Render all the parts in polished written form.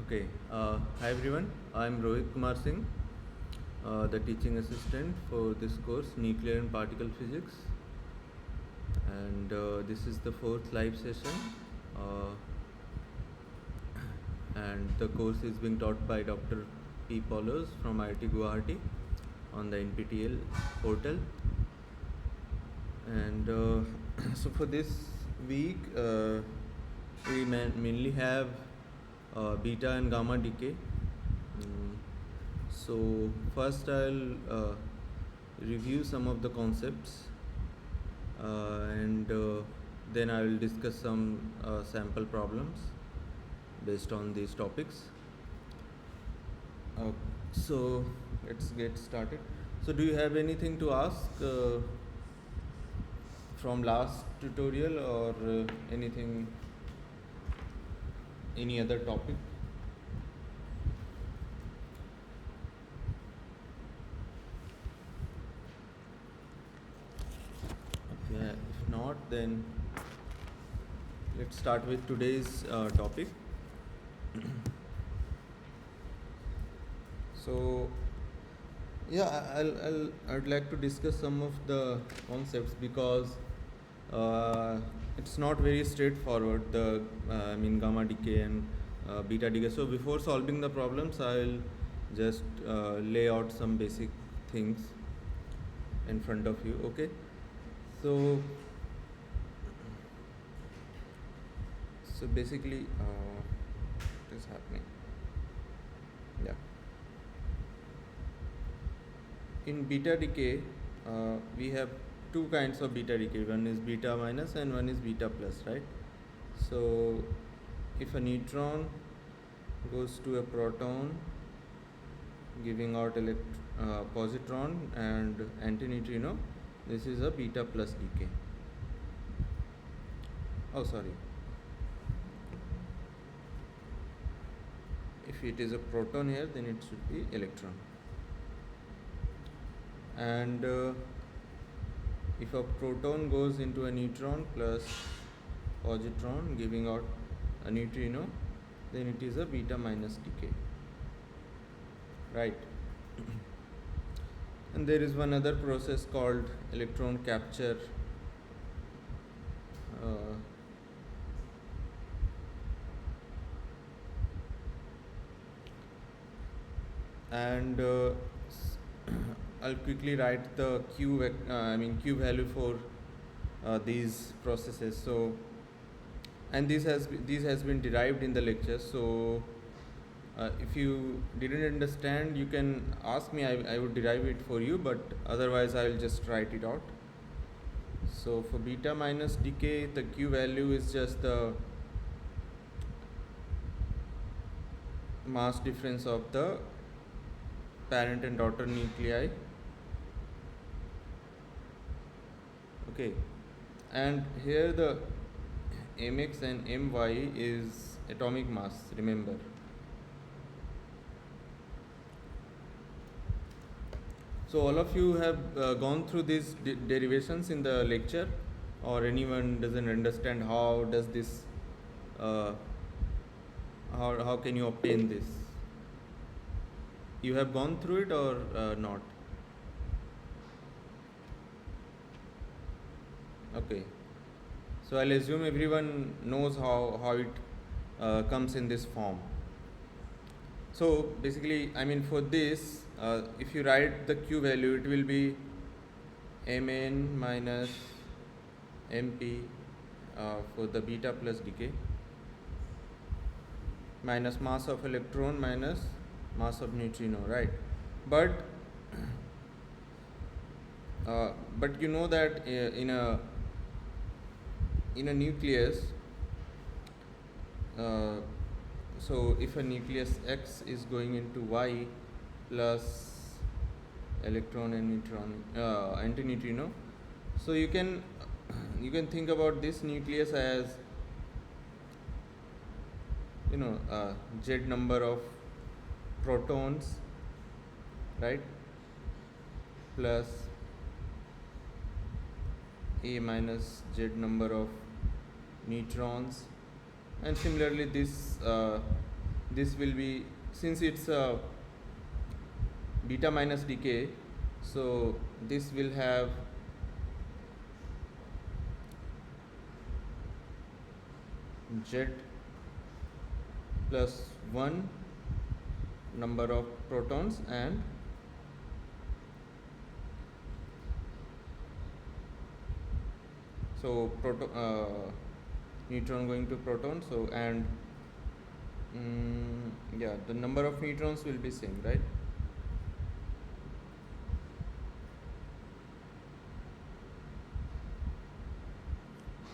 Okay. Hi everyone. I'm Rohit Kumar Singh, the teaching assistant for this course, Nuclear and Particle Physics. And this is the fourth live session. And the course is being taught by Dr. P. Paulos from IIT Guwahati on the NPTEL portal. And so for this week, we mainly have beta and gamma decay. So first I'll review some of the concepts and then I will discuss some sample problems based on these topics. So let's get started. So do you have anything to ask from last tutorial or anything, any other topic? Okay, if not, then let's start with today's topic. So yeah, I'd like to discuss some of the concepts because it's not very straightforward, the gamma decay and beta decay. So before solving the problems, I'll just lay out some basic things in front of you. Okay, so basically what is happening? Yeah, in beta decay we have two kinds of beta decay. One is beta minus and one is beta plus, right? So if a neutron goes to a proton giving out positron and antineutrino, this is a beta plus decay. Oh, sorry. If it is a proton here, then it should be electron. And if a proton goes into a neutron plus positron giving out a neutrino, then it is a beta minus decay, right? And there is one other process called electron capture. And I'll quickly write the Q value for these processes. So, and this has been derived in the lecture. So if you didn't understand, you can ask me. I would derive it for you, but otherwise I will just write it out. So for beta minus decay, the Q value is just the mass difference of the parent and daughter nuclei. Okay, and here the mx and my is atomic mass, remember. So all of you have gone through these derivations in the lecture, or anyone doesn't understand how does this how can you obtain this? You have gone through it or not? Okay, so I'll assume everyone knows how it comes in this form. So basically, for this, if you write the Q value, it will be Mn minus Mp for the beta plus decay, minus mass of electron minus mass of neutrino, right? But you know that in a nucleus, so if a nucleus X is going into Y plus electron and neutron antineutrino, so you can think about this nucleus as Z number of protons, right, plus A minus Z number of neutrons, and similarly this this will be, since it's a beta minus decay, so this will have Z plus 1 number of protons and so neutron going to proton, so and yeah, the number of neutrons will be same, right?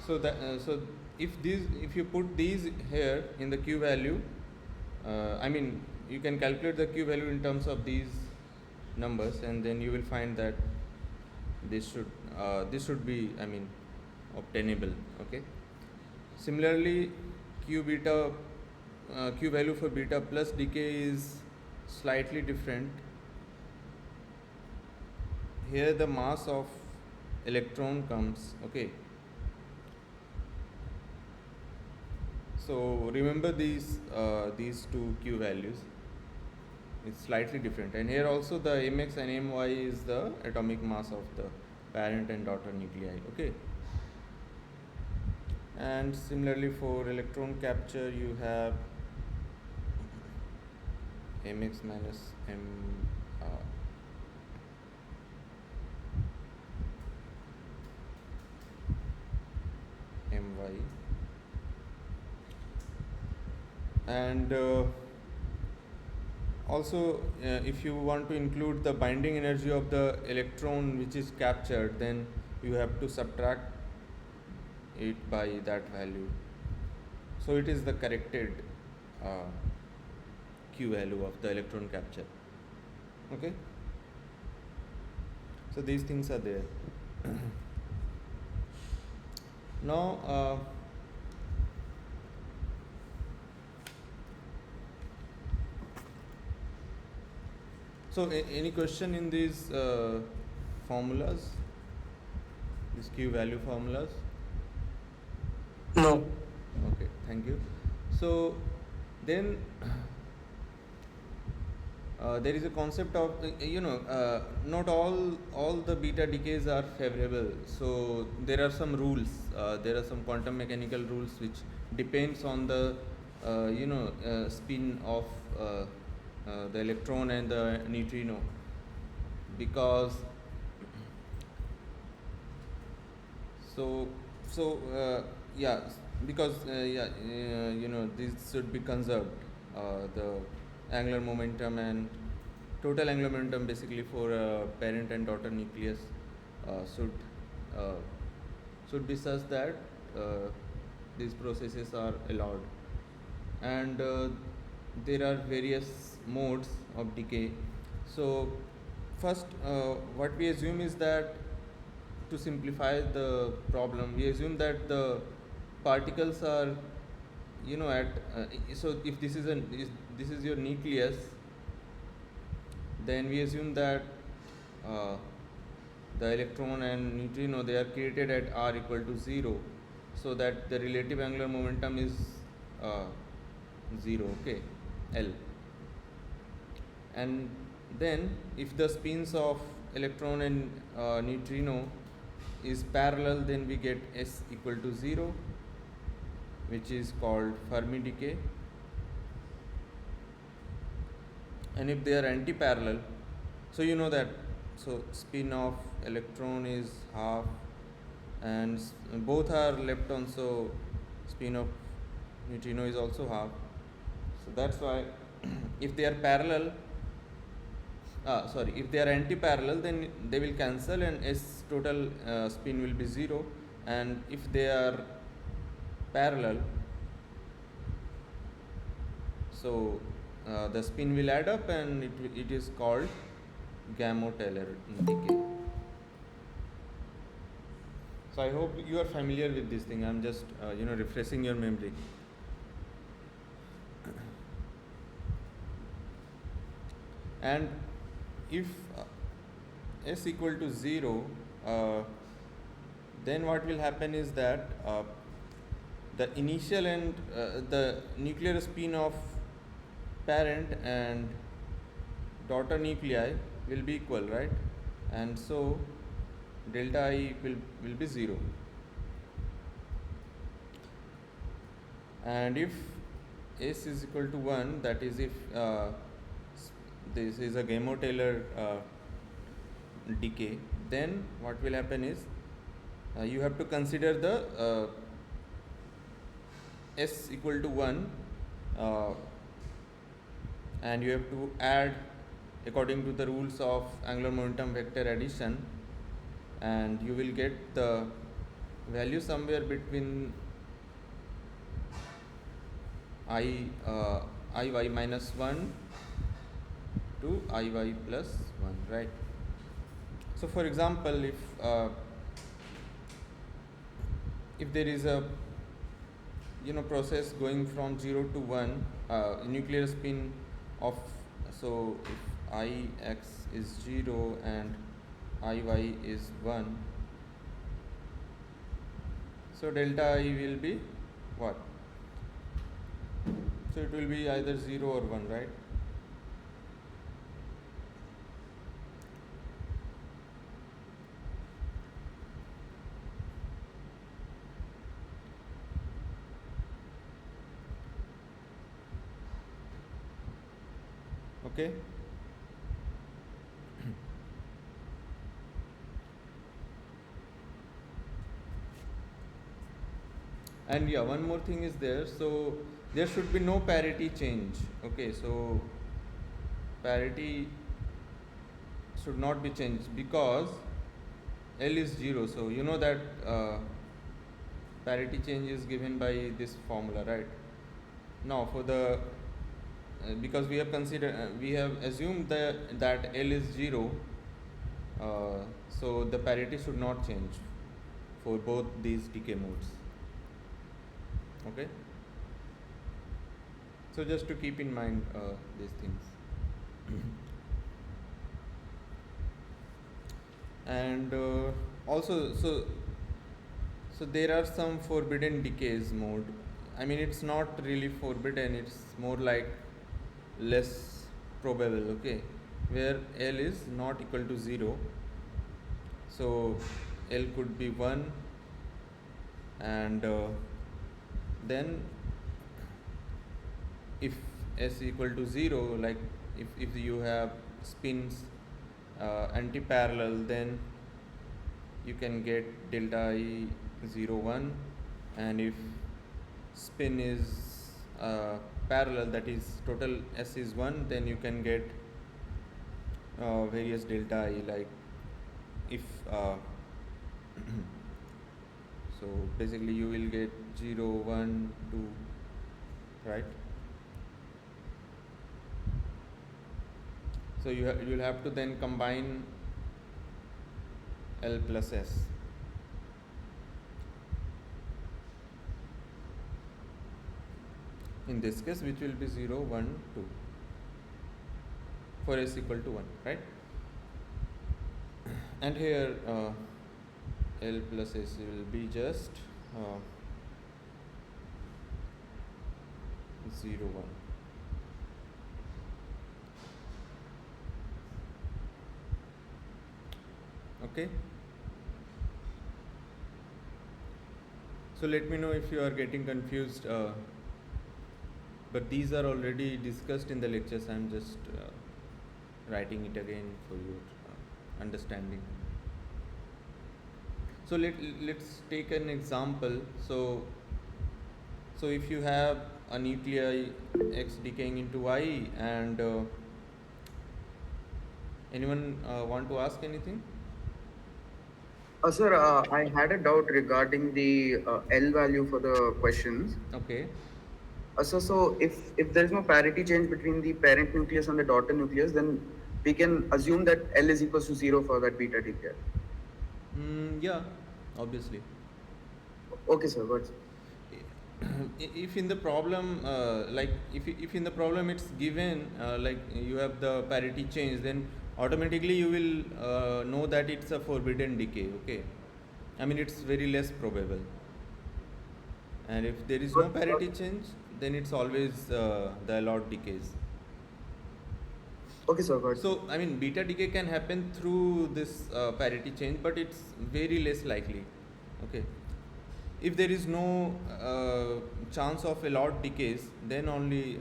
So that so if you put these here in the Q value, I mean you can calculate the Q value in terms of these numbers, and then you will find that this should be, I mean, obtainable. Okay. Similarly, Q value for beta plus decay is slightly different. Here the mass of electron comes. Okay. So remember these two Q values. It's slightly different, and here also the mx and my is the atomic mass of the parent and daughter nuclei. Okay. And similarly for electron capture, you have mx minus my, and also if you want to include the binding energy of the electron which is captured, then you have to subtract it by that value. So it is the corrected Q value of the electron capture. Okay. So these things are there. Now so any question in these formulas, these Q value formulas? No. Okay, thank you. So then there is a concept of not all the beta decays are favorable. So there are some rules. There are some quantum mechanical rules which depends on the spin of the electron and the neutrino, because because this should be conserved, the angular momentum and total angular momentum basically for parent and daughter nucleus should be such that these processes are allowed. And there are various modes of decay. So first what we assume is that, to simplify the problem, we assume that the particles are at so if this is your nucleus, then we assume that the electron and neutrino, they are created at r equal to 0, so that the relative angular momentum is 0. Okay, L. And then if the spins of electron and neutrino is parallel, then we get S equal to 0, which is called Fermi decay. And if they are anti-parallel, so you know that, so spin of electron is half and both are leptons, so spin of neutrino is also half. So that's why if they are parallel, if they are anti-parallel, then they will cancel and S total spin will be 0. And if they are parallel, so the spin will add up, and it is called Gamow-Taylor decay. So I hope you are familiar with this thing. I'm just refreshing your memory. And if S equal to 0, then what will happen is that the initial and the nuclear spin of parent and daughter nuclei will be equal, right? And so delta I will be 0. And if S is equal to 1, that is if this is a Gamow-Taylor decay, then what will happen is you have to consider the S equal to 1 uh, and you have to add according to the rules of angular momentum vector addition, and you will get the value somewhere between iy minus 1 to iy plus 1, right? So for example, if there is a process going from 0 to 1, nuclear spin of, so if ix is 0 and iy is 1, so delta I will be what? So it will be either 0 or 1, right? Okay. And yeah, one more thing is there. So there should be no parity change. Okay, so parity should not be changed because L is 0. So you know that parity change is given by this formula, right? Now for the because we have considered we have assumed that L is 0, so the parity should not change for both these decay modes. Okay, so just to keep in mind these things. And also, so there are some forbidden decays mode. I mean, it's not really forbidden, it's more like less probable, okay, where L is not equal to 0. So L could be 1, and then if S equal to 0, like if you have spins anti-parallel, then you can get delta I 0 1, and if spin is parallel, that is total S is 1, then you can get various delta I, like if so basically you will get 0 1 2, right? So you'll have to then combine L plus S. In this case, which will be 0 1 2 for S equal to 1, right? And here L plus S will be just 0 1. Okay, so let me know if you are getting confused, but these are already discussed in the lectures. I'm just writing it again for your understanding. So let's take an example. So if you have a nuclei X decaying into Y, and anyone want to ask anything? Sir, I had a doubt regarding the L value for the questions. Okay. So if there is no parity change between the parent nucleus and the daughter nucleus, then we can assume that L is equals to 0 for that beta decay. Yeah, obviously. Okay, sir. But If in the problem, if in the problem it's given like you have the parity change, then automatically you will know that it's a forbidden decay. Okay, I mean it's very less probable. And if there is no parity change, then it's always the allowed decays. Okay, sir, got it. So I mean beta decay can happen through this parity change, but it's very less likely. Okay. If there is no chance of allowed decays, then only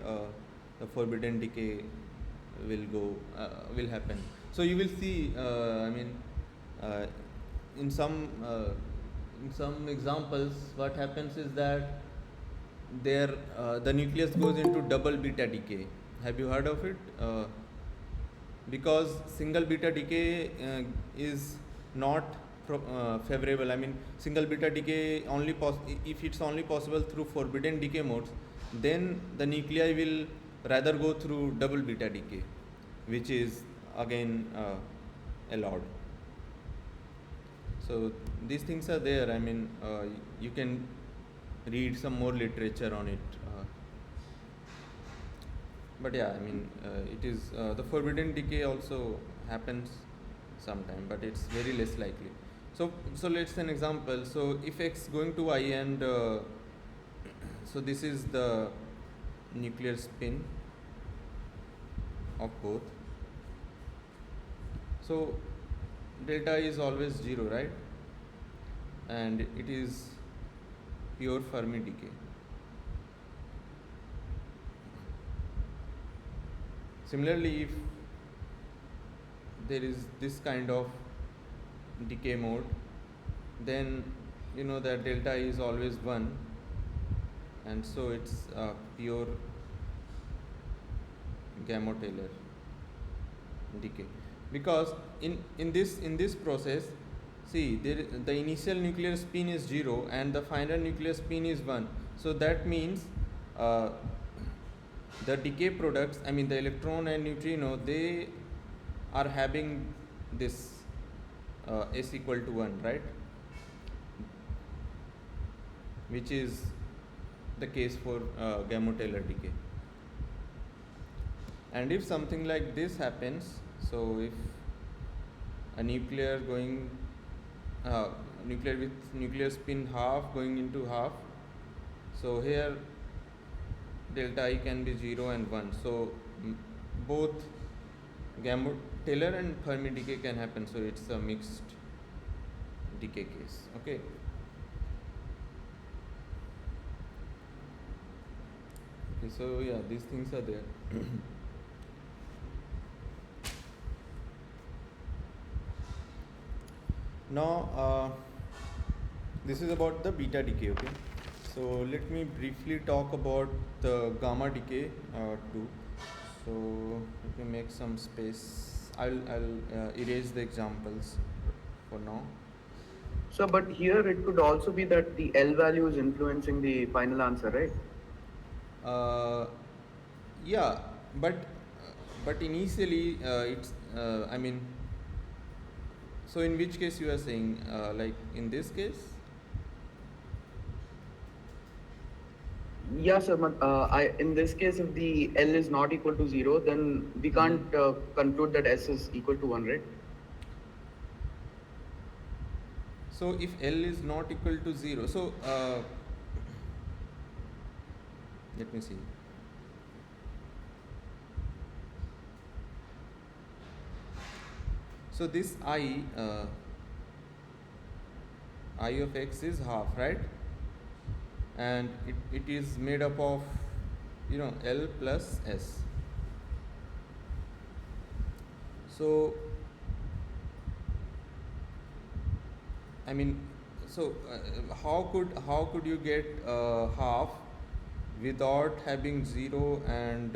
the forbidden decay will happen. So you will see. Uh, in some uh, in some examples, what happens is that there the nucleus goes into double beta decay. Have you heard of it? Because single beta decay is not favorable. I mean, single beta decay only if it's only possible through forbidden decay modes, then the nuclei will rather go through double beta decay, which is again allowed. So these things are there. I mean, you can read some more literature on it. But yeah, I mean, it is the forbidden decay also happens sometime, but it's very less likely. So let's say an example. So if X going to Y and so this is the nuclear spin of both. So delta is always 0, right? And it is pure Fermi decay. Similarly, if there is this kind of decay mode, then you know that delta is always 1, and so it's pure Gamow-Taylor decay. Because in this process, see, the initial nuclear spin is 0 and the final nuclear spin is 1. So that means the decay products, I mean the electron and neutrino, they are having this S equal to 1, right? Which is the case for Gamow-Taylor decay. And if something like this happens, so if a nuclear with nuclear spin half going into half, so here delta I can be 0 and 1. So both Gamow-Taylor and Fermi decay can happen. So it's a mixed decay case. Okay. Okay, so yeah, these things are there. Now this is about the beta decay. Okay, so let me briefly talk about the gamma decay too. So let me make some space. I'll erase the examples for now. So, but here it could also be that the L value is influencing the final answer, right? Yeah, but initially it's I mean, so in which case you are saying like in this case? Yeah, sir. In this case, if the L is not equal to 0, then we can't conclude that S is equal to 1, right? So if L is not equal to 0, so let me see. So this I of X is half, right? And it is made up of, you know, L plus S. So I mean, so how could you get half without having 0 and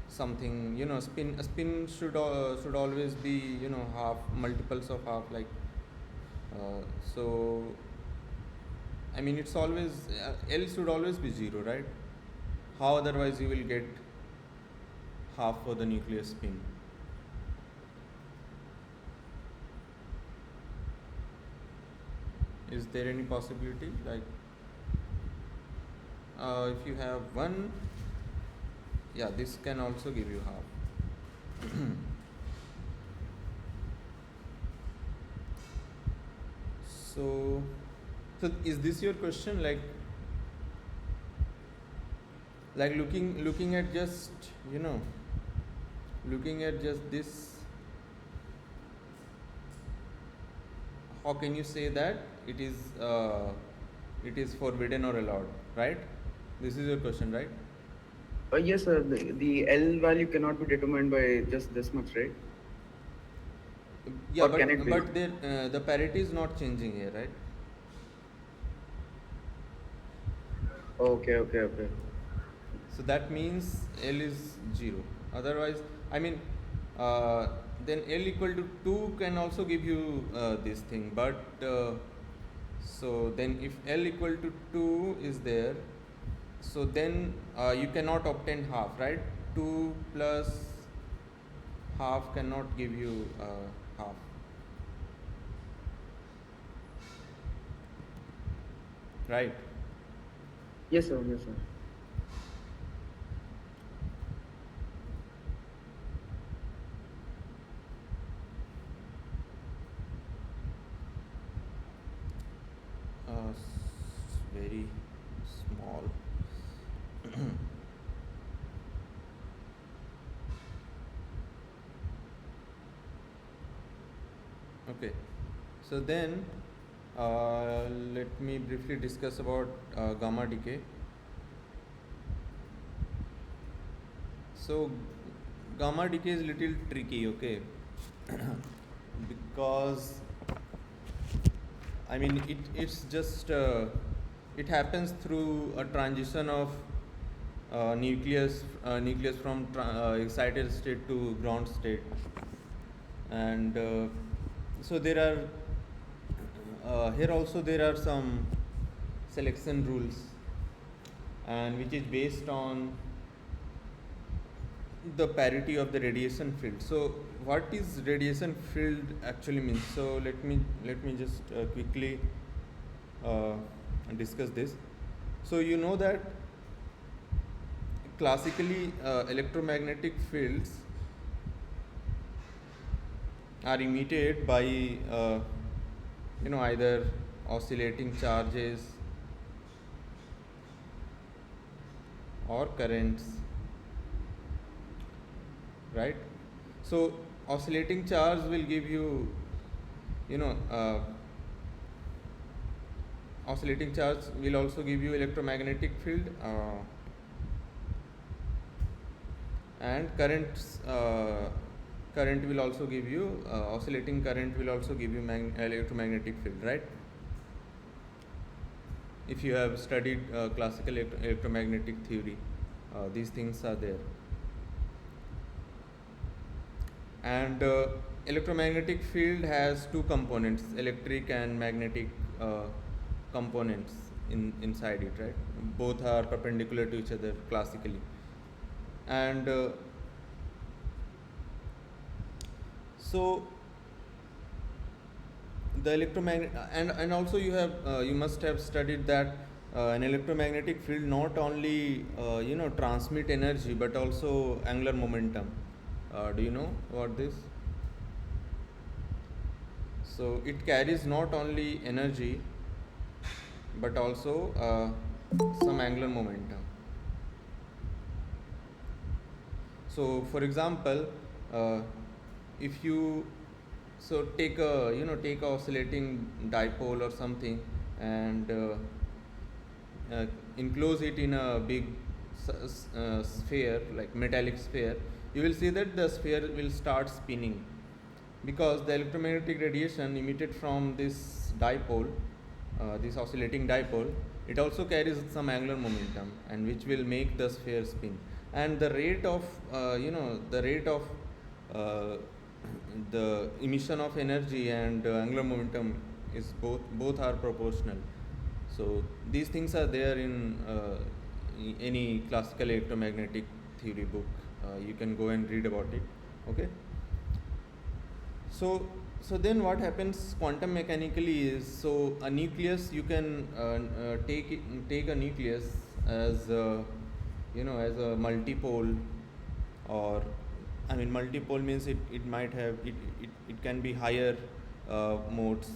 something, you know, spin? A spin should always be, you know, half, multiples of half, like so I mean it's always L should always be 0, right? How otherwise you will get half for the nuclear spin? Is there any possibility, like if you have 1, yeah, this can also give you half. So is this your question, like looking at just, you know, looking at just this, how can you say that it is forbidden or allowed, right? This is your question, right? Yes, sir. The L value cannot be determined by just this much, right? Yeah, Or can it be? but there the parity is not changing here, right? Okay, okay, okay. So that means L is 0. Otherwise, I mean, uh, then L equal to 2 can also give you this thing, but so then if L equal to 2 is there, so then you cannot obtain half, right? 2 plus half cannot give you half, right? Yes, sir. Yes, sir. Very small. Okay, so then let me briefly discuss about gamma decay. So gamma decay is little tricky, okay, because I mean it's just it happens through a transition of nucleus from excited state to ground state, and so there are here also there are some selection rules, and which is based on the parity of the radiation field. So what is radiation field actually means? So let me just quickly uh, discuss this. So you know that classically electromagnetic fields are emitted by either oscillating charges or currents, right? So oscillating charge will give you, you know oscillating charge will also give you electromagnetic field, and current will also give you oscillating current will also give you electromagnetic field, right? If you have studied classical electromagnetic theory, these things are there. And electromagnetic field has two components, electric and magnetic components inside it, right? Both are perpendicular to each other classically, and so the electromagnet and also you must have studied that an electromagnetic field not only transmit energy but also angular momentum. Do you know about this? So it carries not only energy but also some angular momentum. So for example, if you take a oscillating dipole or something, and enclose it in a big sphere, like metallic sphere, you will see that the sphere will start spinning, because the electromagnetic radiation emitted from this dipole, this oscillating dipole, it also carries some angular momentum, and which will make the sphere spin. And the rate of uh, the emission of energy and angular momentum is both are proportional. So these things are there in any classical electromagnetic theory book. You can go and read about it. Okay. So then what happens quantum mechanically is, so a nucleus, you can take a nucleus as as a multipole, or I mean multipole means it might have it can be higher modes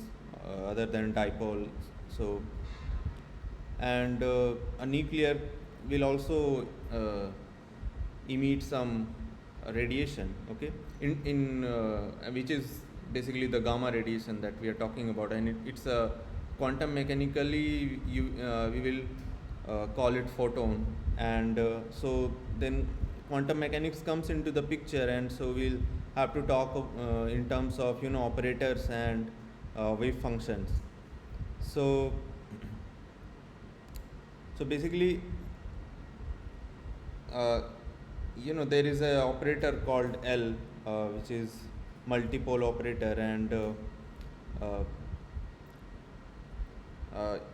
other than dipole. So and a nuclear will also emit some radiation, okay, in which is basically the gamma radiation that we are talking about, and it's a quantum mechanically we will call it photon, and so then quantum mechanics comes into the picture, and so we'll have to talk in terms of operators and wave functions. So basically, uh, there is a operator called L, which is multipole operator, and uh,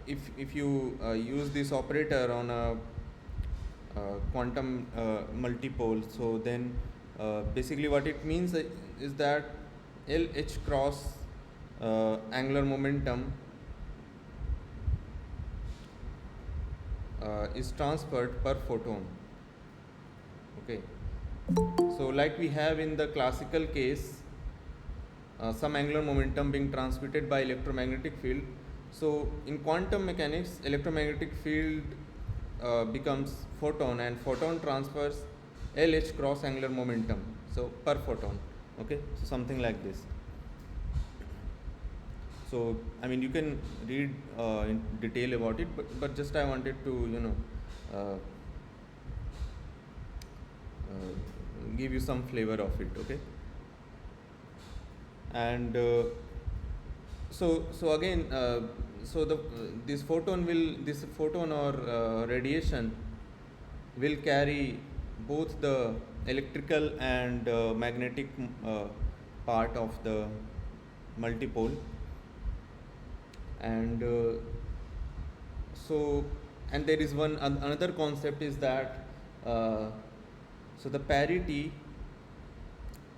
if you use this operator on a quantum multipole, so then basically what it means is that LH cross angular momentum is transferred per photon. Okay, so like we have in the classical case, some angular momentum being transmitted by electromagnetic field. So in quantum mechanics, electromagnetic field becomes photon, and photon transfers LH cross angular momentum, so per photon. Okay, so something like this. So I mean, you can read in detail about it, but just I wanted to uh, give you some flavor of it. Okay, and so again, so this photon or radiation will carry both the electrical and magnetic part of the multipole, and so and there is another concept is that so the parity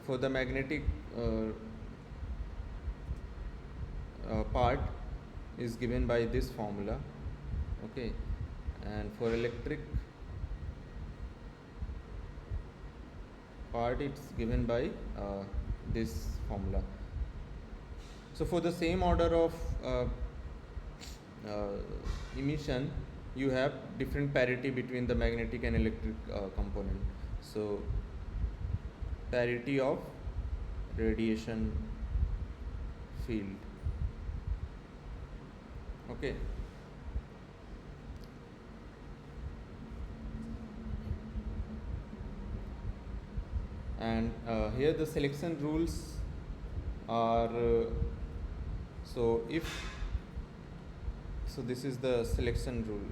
for the magnetic part is given by this formula, okay, and for electric part it's given by this formula. So for the same order of emission, you have different parity between the magnetic and electric component. So parity of radiation field. Okay. And here the selection rules are so this is the selection rule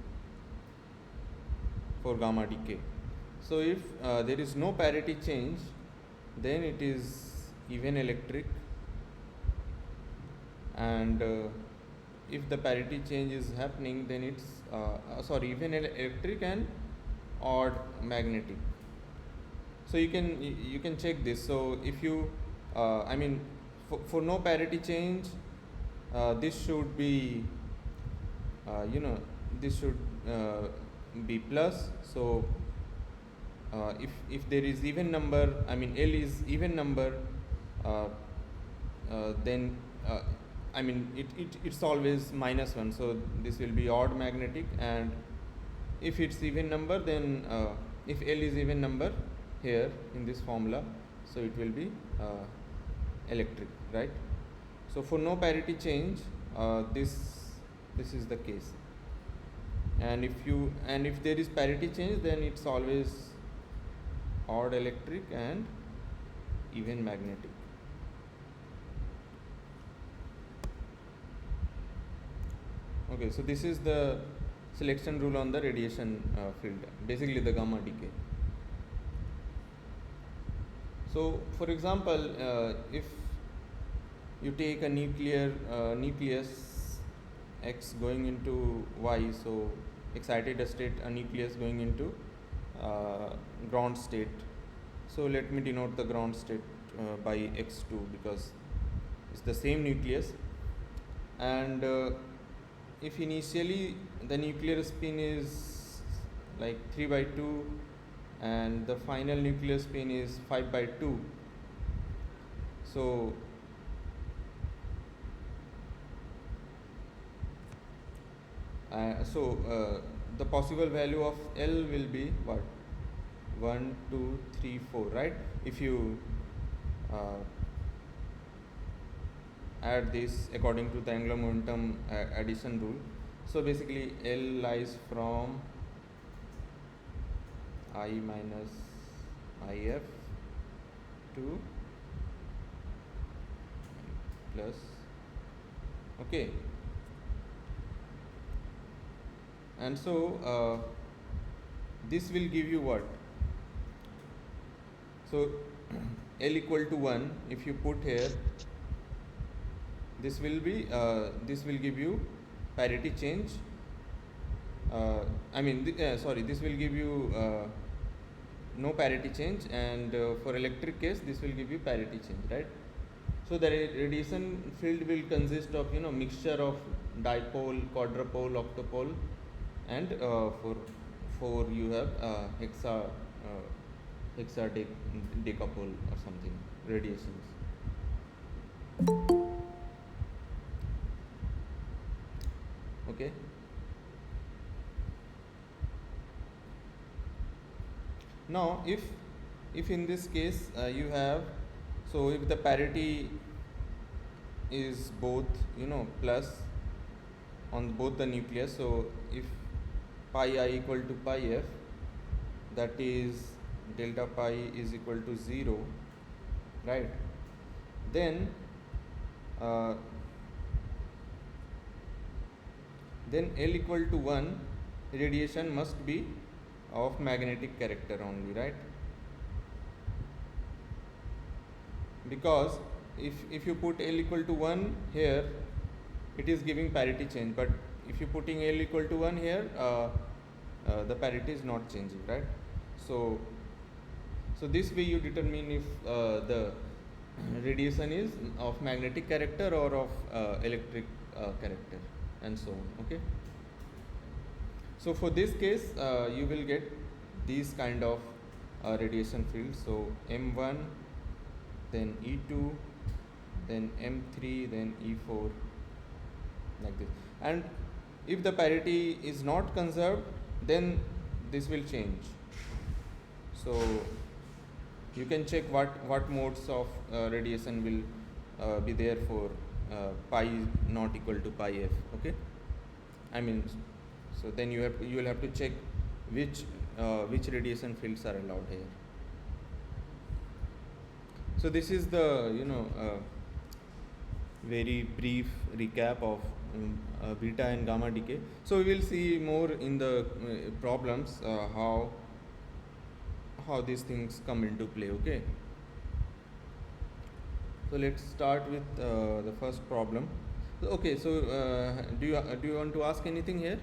for gamma decay. So if there is no parity change, then it is even electric, and if the parity change is happening, then it's even electric and odd magnetic. So you can check this. So if you I mean, for no parity change, this should be this should be plus. So if there is even number, I mean L is even number, then I mean it's always -1, so this will be odd magnetic, and if it's even number, then if L is even number here in this formula, so it will be electric, right? So for no parity change, this is the case, and if there is parity change, then it's always odd electric and even magnetic. Okay, so this is the selection rule on the radiation field, basically the gamma decay. So for example, if you take a nucleus X going into Y, so excited state, a nucleus going into ground state. So let me denote the ground state by X2, because it's the same nucleus, and if initially the nuclear spin is like 3/2 and the final nuclear spin is 5/2, so the possible value of L will be what? 1 2 3 4, right? If you add this according to the angular momentum addition rule, so basically L lies from I minus IF to plus, okay. And so this will give you what? So L equal to 1, if you put here, this will give you parity change. This will give you no parity change, and for electric case this will give you parity change, right? So the radiation field will consist of mixture of dipole, quadrupole, octopole, and for you have decapole or something radiations. Okay. Now if in this case you have, so if the parity is both plus on both the nucleus, so if pi I equal to pi f, that is delta pi is equal to 0, right? Then L equal to 1, radiation must be of magnetic character only, right? Because if you put L equal to 1 here, it is giving parity change, but if you putting L equal to 1 here, the parity is not changing, right? So this way you determine if the radiation is of magnetic character or of electric character, and so on. Okay. So for this case you will get these kind of radiation fields. So M1, then E2, then M3, then E4, like this. And if the parity is not conserved, then this will change. So you can check what modes of radiation will be there for pi not equal to pi f. Okay, so then you will have to check which radiation fields are allowed here. So this is the very brief recap of beta and gamma decay. So we will see more in the problems how these things come into play. Okay, so let's start with the first problem. Okay, so do you want to ask anything here?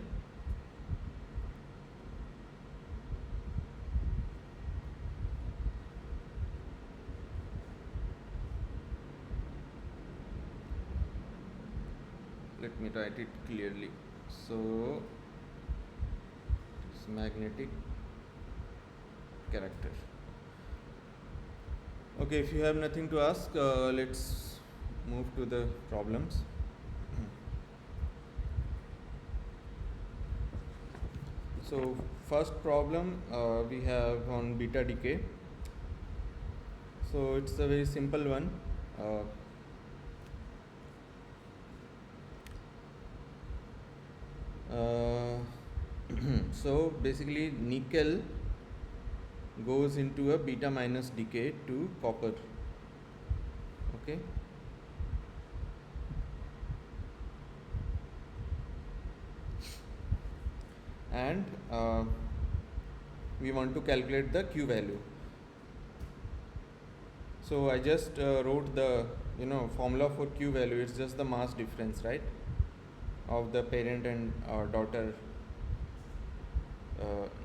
Let me write it clearly. So it's magnetic character. Okay, if you have nothing to ask, let's move to the problems. So first problem we have on beta decay. So it's a very simple one. So basically nickel goes into a beta minus decay to copper. Okay, and we want to calculate the Q value. So I just wrote the formula for Q value. It's just the mass difference, right, of the parent and daughter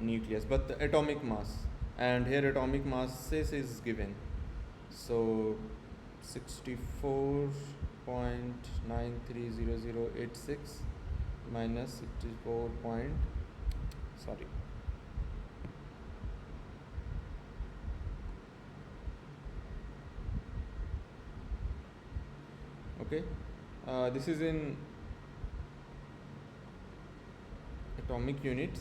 nucleus, but the atomic mass, and here atomic masses is given. So 64.930086 minus 64 point, sorry, okay, this is in atomic units.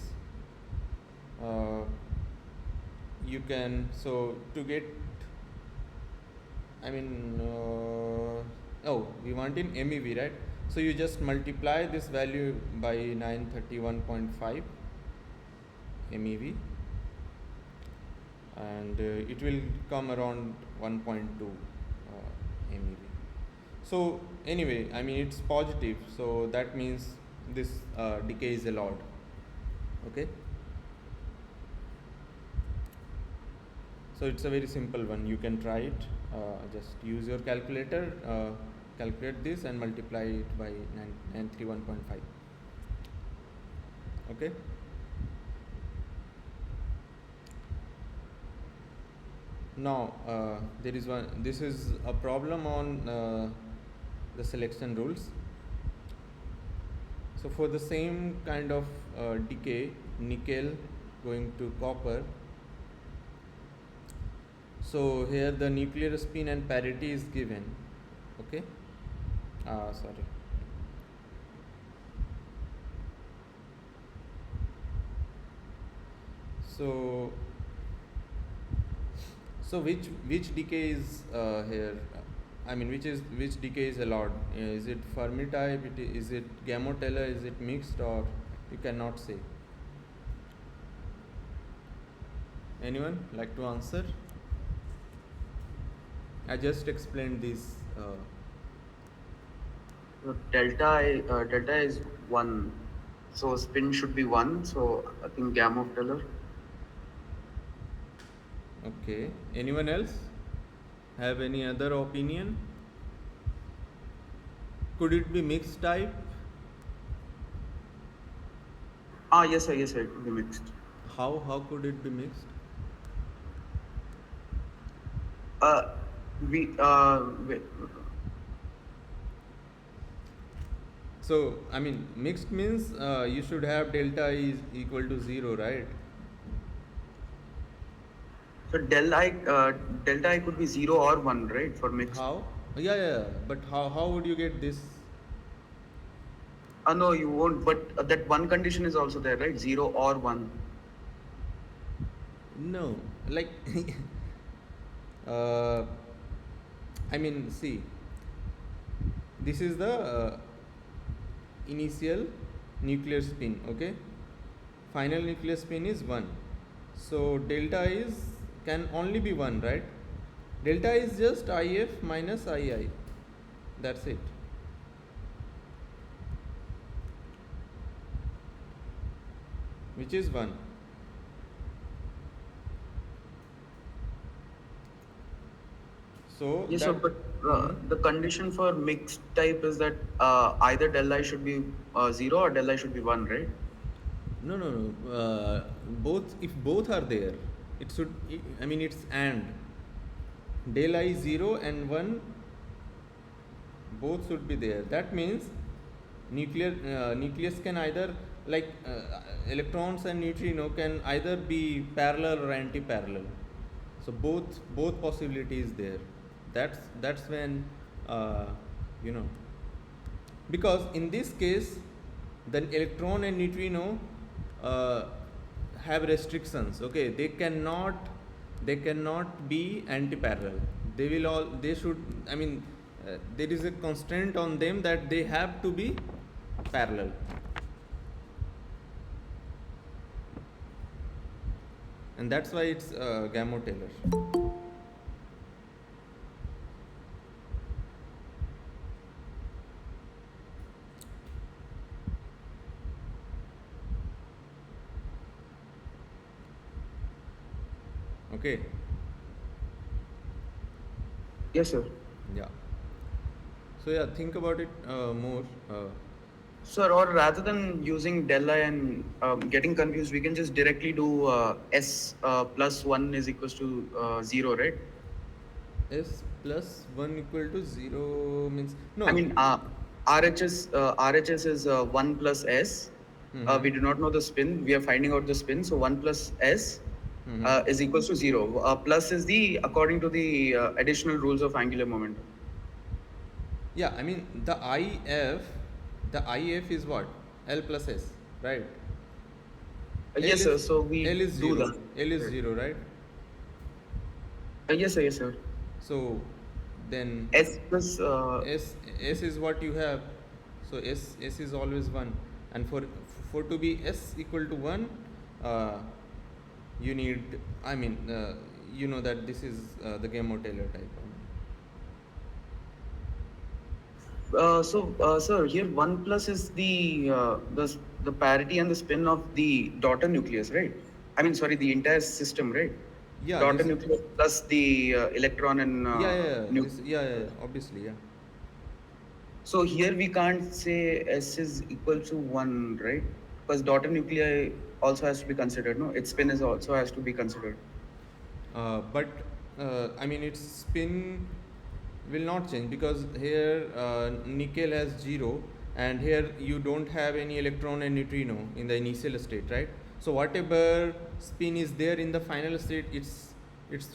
you can, so to get, I mean, oh, we want in MeV, right? So you just multiply this value by 931.5 MeV, and it will come around 1.2 MeV. So anyway, I mean, it's positive, so that means this decay is allowed. Okay. So it's a very simple one. You can try it. Just use your calculator, calculate this and multiply it by 931.5. Okay. Now there is one. This is a problem on the selection rules. So for the same kind of decay, nickel going to copper. So here the nuclear spin and parity is given. Okay. Sorry. So which decay is here? I mean, which decay is allowed? Is it Fermi type? Is it Gamow-Taylor? Is it mixed, or you cannot say? Anyone like to answer? I just explained this. Delta is 1, so spin should be 1. So I think Gamow-Taylor. Okay. Anyone else have any other opinion? Could it be mixed type? Yes sir, it will be mixed. How could it be mixed? Wait. So I mean, mixed means you should have delta is equal to 0, right? So delta I could be 0 or 1, right, for mixed. How? Yeah. But how would you get this? No, you won't. But that one condition is also there, right? 0 or 1. No, like I mean, see, this is the initial nuclear spin. Okay, final nuclear spin is 1. So delta can only be 1, right? Delta is just IF minus II. That's it. Which is 1. So yes, sir, but the condition for mixed type is that either del I should be 0 or del I should be 1, right? No. Both, if both are there, it should. I mean, it's and del I 0 and 1. Both should be there. That means nucleus can either, like electrons and neutrino can either be parallel or anti-parallel. So both possibilities there. That's when because in this case the electron and neutrino have restrictions. Okay, they cannot be anti-parallel. They should, I mean, there is a constraint on them that they have to be parallel. And that's why it's Gamow-Taylor. Okay. Yes, sir. Yeah. So yeah, think about it more. Sir, or rather than using del I and getting confused, we can just directly do S plus 1 is equals to 0, right? S plus 1 equal to 0 means no. I mean, RHS is 1 plus S. We do not know the spin. We are finding out the spin. So 1 plus S is equals to 0. Plus is according to the additional rules of angular momentum. Yeah, I mean the IF is what? L plus S, right? Yes, sir. So we L is do 0. that. L is 0, right? Yes, sir. Yes, sir. So then S plus. S is what you have. So S is always 1, and for to be S equal to 1, uh, you need, I mean, you know that this is the Gamow-Taylor type. Sir, here 1 plus is the parity and the spin of the daughter nucleus, right? I mean, sorry, the entire system, right? Yeah, Daughter this. nucleus plus the electron and This. nucleus. Obviously, yeah. So here we can't say S is equal to 1, right? Because daughter nuclei also has to be considered, no? Its spin is also has to be considered. But I mean, its spin will not change because here nickel has 0, and here you don't have any electron and neutrino in the initial state, right? So whatever spin is there in the final state, it's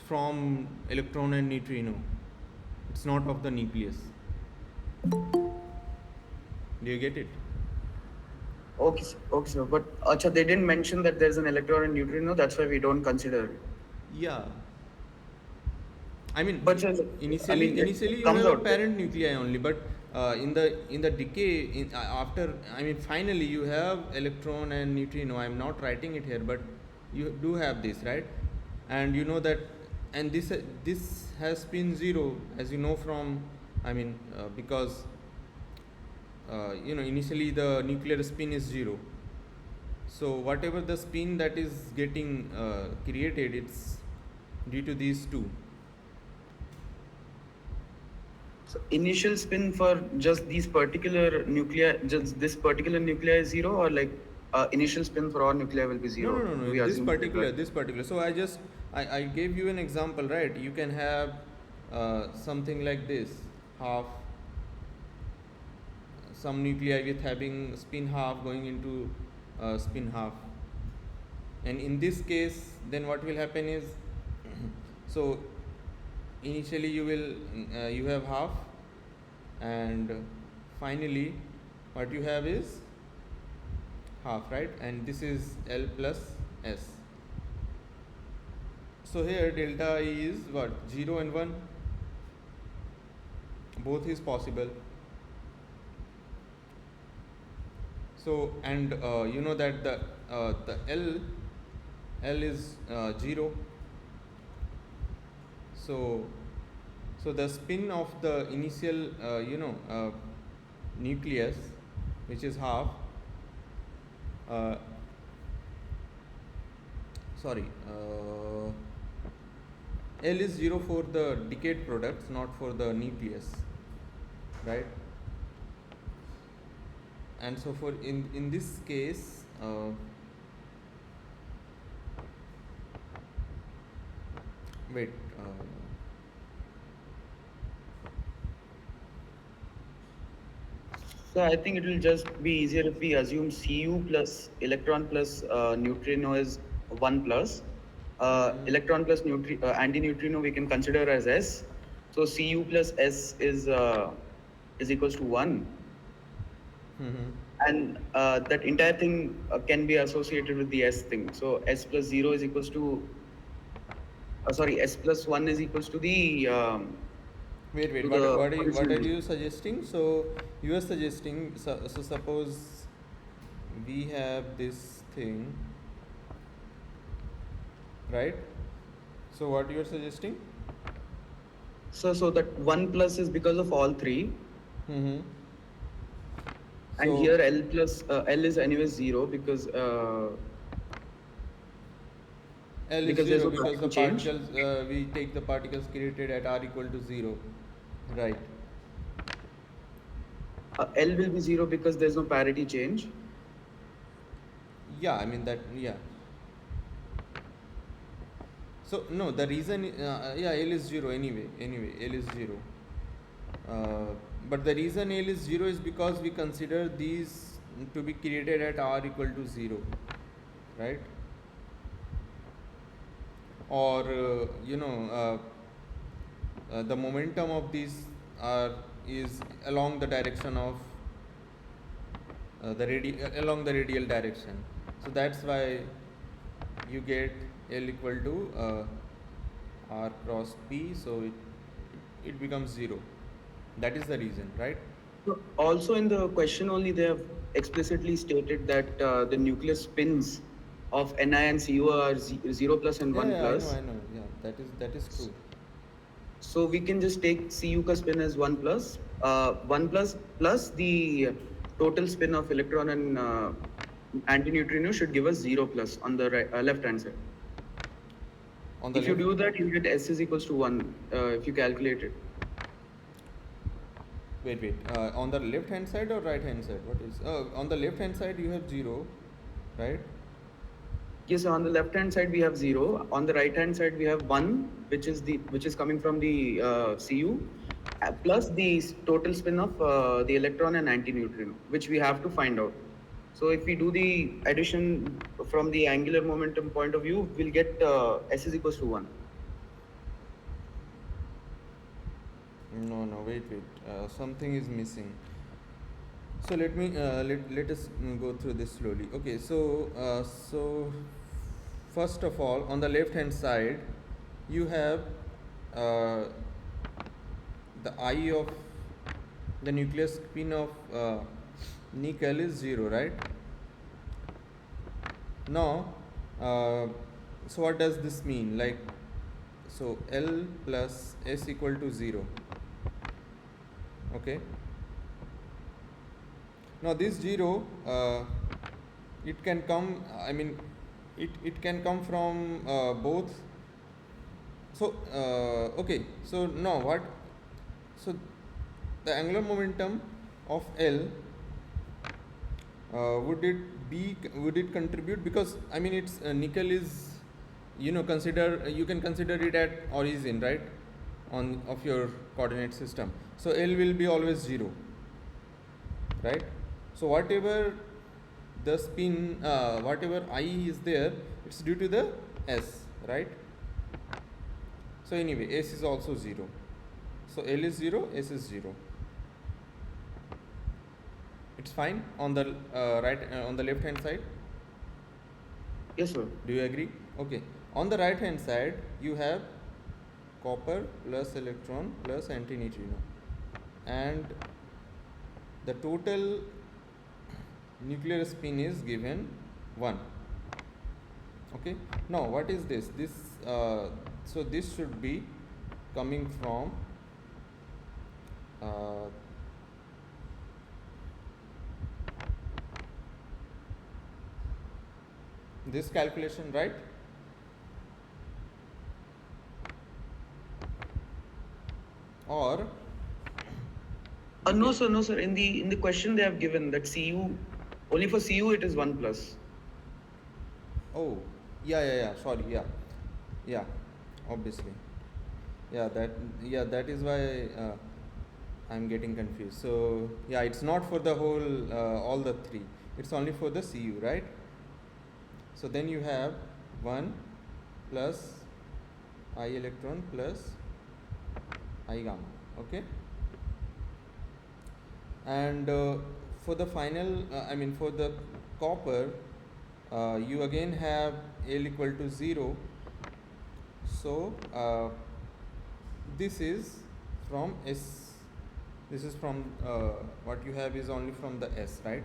from electron and neutrino. It's not of the nucleus. Do you get it? Okay, sir. Okay, sir. But acha, they didn't mention that there's an electron and neutrino. That's why we don't consider it. Yeah. I mean, But sir, I initially mean, it you comes have a out. parent nuclei only, but in the decay after, I mean, finally you have electron and neutrino. I am not writing it here, but you do have this, right? And you know that, and this has been 0, as you know from, I mean, because you know, initially the nuclear spin is 0. So whatever the spin that is getting created, it's due to these two. So initial spin for just these particular nuclei, just this particular nuclei is 0, or like initial spin for all nuclei will be 0. Do we This assume it particular, like this particular. So I gave you an example, right? You can have something like this, half, some nuclei with having spin half going into spin half, and in this case, then what will happen is, so initially you have half, and finally what you have is half, right? And this is L plus S. So here delta E is what, 0 and 1, both is possible. So, and you know that the L is 0. So the spin of the initial nucleus, which is half, sorry, L is 0 for the decayed products, not for the nucleus, right? And so for in this case, wait, So I think it will just be easier if we assume Cu plus electron plus neutrino is 1 plus. Electron plus antineutrino we can consider as S. So Cu plus S is equals to 1. And that entire thing can be associated with the S thing. So S plus 0 is equals to, sorry, S plus 1 is equals to the wait, to what the are original. you suggesting? So you are suggesting, so suppose we have this thing, right? So what you are suggesting? So that 1 plus is because of all three. Mm-hmm. And So here L plus L is anyway 0 because L is because there's 0 no because the parity change. particles, we take the particles created at r equal to 0, right? L will be 0 because there's no parity change. Yeah, I mean that, yeah. So no, the reason, yeah, L is 0 anyway. L is 0. But the reason L is 0 is because we consider these to be created at r equal to 0, right? Or the momentum of these are is along the direction of along the radial direction. So that's why you get L equal to r cross p, so it becomes 0. That is the reason, right? So also in the question only, they have explicitly stated that the nuclear spins of Ni and Cu are 0 plus and Yeah, 1 yeah, plus. I know. Yeah, that is true. So we can just take Cu ka spin as 1 plus, 1 plus plus the total spin of electron and antineutrino should give us 0 plus on the left hand side. On the If you left, do that, you get S is equals to 1 if you calculate it. wait. On the left hand side or right hand side? What is? On the left hand side you have 0, right? Yes, on the left hand side we have 0. On the right hand side we have 1, which is coming from the Cu, plus the total spin of the electron and antineutrino, which we have to find out. So if we do the addition from the angular momentum point of view, we'll get S is equals to 1. No, wait. Something is missing. So let us go through this slowly. Okay, so first of all, on the left hand side, you have uh, the I of the nuclear spin of nickel is 0, right? Now, so what does this mean? Like, so L plus S equal to 0. Okay. Now this 0, it can come, it can come from both. So, okay, so now what? So the angular momentum of L, would it contribute, because it's nickel is, you can consider it at origin, right, on of your coordinate system. So L will be always 0, right? So whatever the spin, whatever I is there, it's due to the S, right? So anyway, S is also 0. So L is 0, S is 0. It's fine on the on the left hand side. Yes, sir. Do you agree? Okay. On the right hand side, you have copper plus electron plus antineutrino, and the total nuclear spin is given 1. Okay. Now what is this? So this should be coming from this calculation, right? Or No, sir, no, sir. In the question they have given that Cu, only for Cu it is 1 plus. oh, yeah, sorry, yeah, obviously, that is why I'm getting confused. So yeah, it's not for the whole all the three, it's only for the Cu, right? So then you have 1 plus I electron plus I gamma, okay? And for the final, for the copper, you again have L equal to 0. So this is from S, this is from what you have is only from the S, right?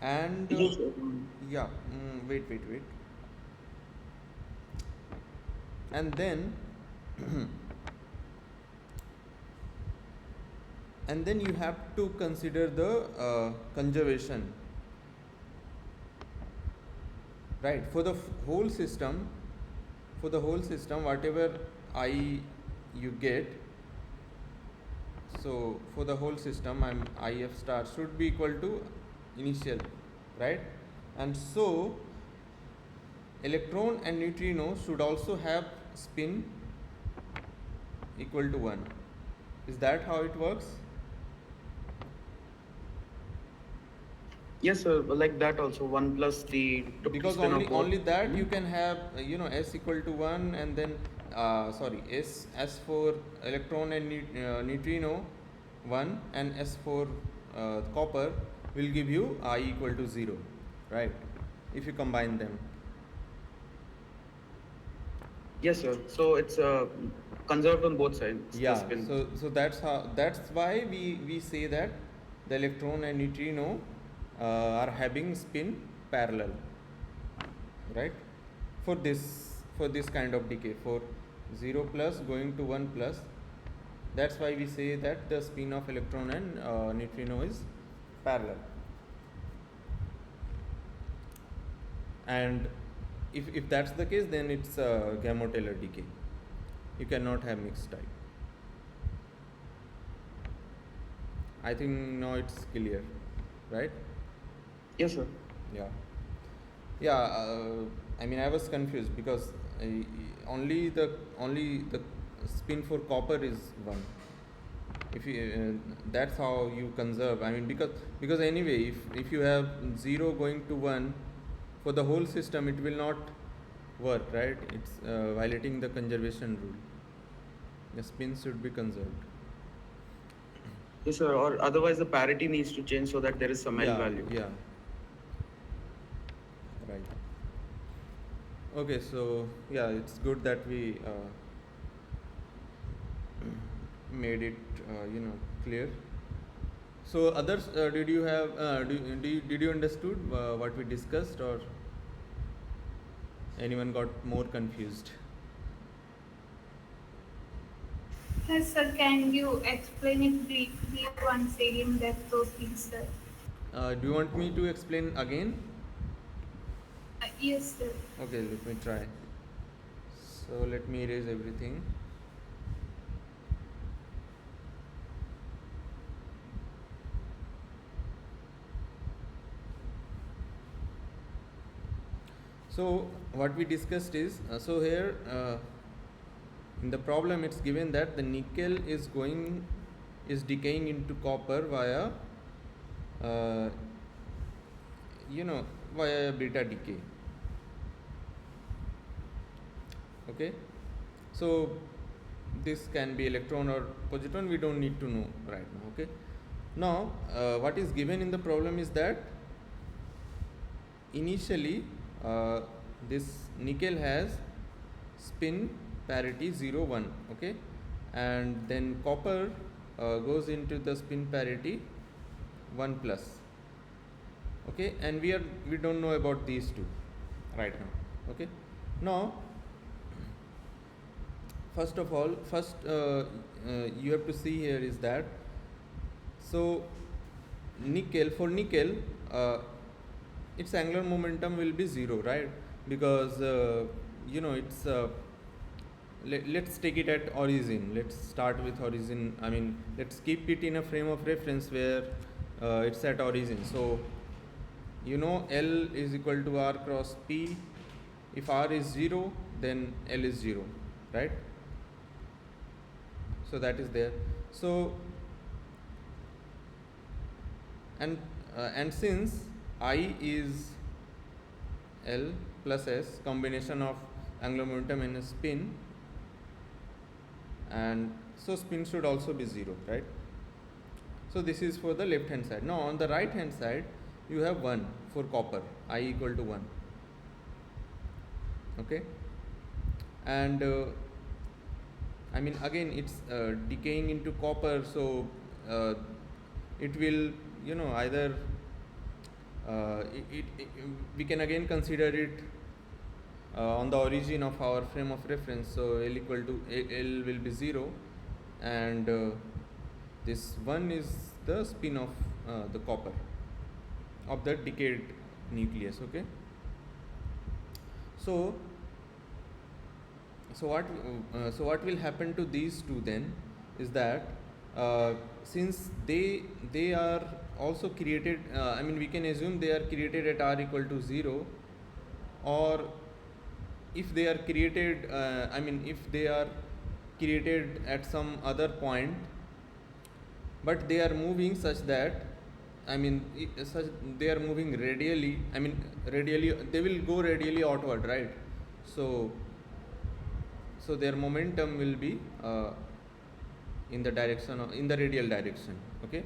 And yeah, wait. And then and then you have to consider the conservation, right? For the whole system, whatever I you get, so for the whole system, IF star should be equal to initial, right? And so electron and neutrino should also have spin equal to 1. Is that how it works? Yes, sir. Like that also 1 plus the Because only that you can have S equal to 1, and then S for electron and neutrino 1, and S for copper will give you I equal to 0, right? If you combine them. Yes, sir. So it's conserved on both sides. The Yeah, spin. so that's why we say that the electron and neutrino are having spin parallel, right? For this kind of decay, for 0 plus going to 1 plus, that's why we say that the spin of electron and neutrino is parallel. And if that's the case, then it's a Gamow-Taylor decay. You cannot have mixed type. I think now it's clear, right? Yes, sir. Yeah. I mean, I was confused because only the spin for copper is 1. If you that's how you conserve. I mean, because anyway, if you have 0 going to 1 for the whole system, it will not work, right? It's violating the conservation rule. The spin should be conserved. Yes, sir. Or otherwise, the parity needs to change so that there is some L value. Yeah. Right. Okay, so yeah, it's good that we made it clear. So others, did you have did you understood what we discussed, or anyone got more confused? Yes, sir. Can you explain it briefly once again, that so please, sir? Do you want me to explain again? Yes, sir. Okay, let me try. So let me erase everything. So what we discussed is, so here in the problem it's given that the nickel is decaying into copper via via beta decay. Okay, so this can be electron or positron, we don't need to know right now. Okay, now what is given in the problem is that initially this nickel has spin parity 0 1, okay, and then copper goes into the spin parity 1 plus, okay, and we don't know about these two right now. Okay, now first you have to see here is that, so for nickel its angular momentum will be 0, right? Because it's let's take it at origin. Let's start with origin. I mean, let's keep it in a frame of reference where it's at origin. So L is equal to R cross P. If R is 0, then L is 0, right? So that is there. So and since I is L plus S, combination of angular momentum and a spin, and so spin should also be 0, right? So this is for the left hand side. Now on the right hand side you have 1 for copper, I equal to 1, okay, and I mean, again it's decaying into copper, so it will either we can again consider it on the origin of our frame of reference. So L equal to L will be 0, and this 1 is the spin of the copper of the decayed nucleus. Okay, so what will happen to these two then is that since they are also created, I mean, we can assume they are created at R equal to 0, or if they are created if they are created at some other point, but they are moving such that, I mean, they are moving radially, I mean radially, they will go radially outward, right? So their momentum will be in the radial direction. Okay,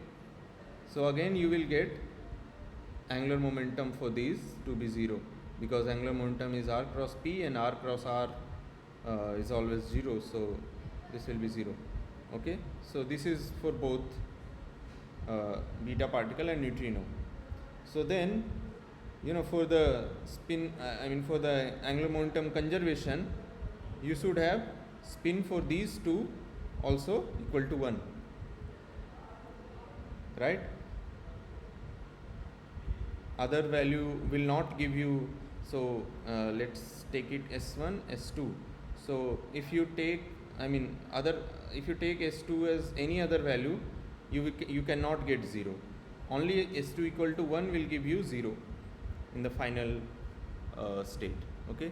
so again you will get angular momentum for these to be 0, because angular momentum is r cross p and r cross r is always 0, so this will be 0. Okay, so this is for both beta particle and neutrino. So then, for the spin, for the angular momentum conservation, you should have spin for these two also equal to 1, right? Other value will not give you. So let's take it s1, s2. So if you take, if you take s2 as any other value, you cannot get 0. Only s2 equal to 1 will give you 0 in the final state. Okay.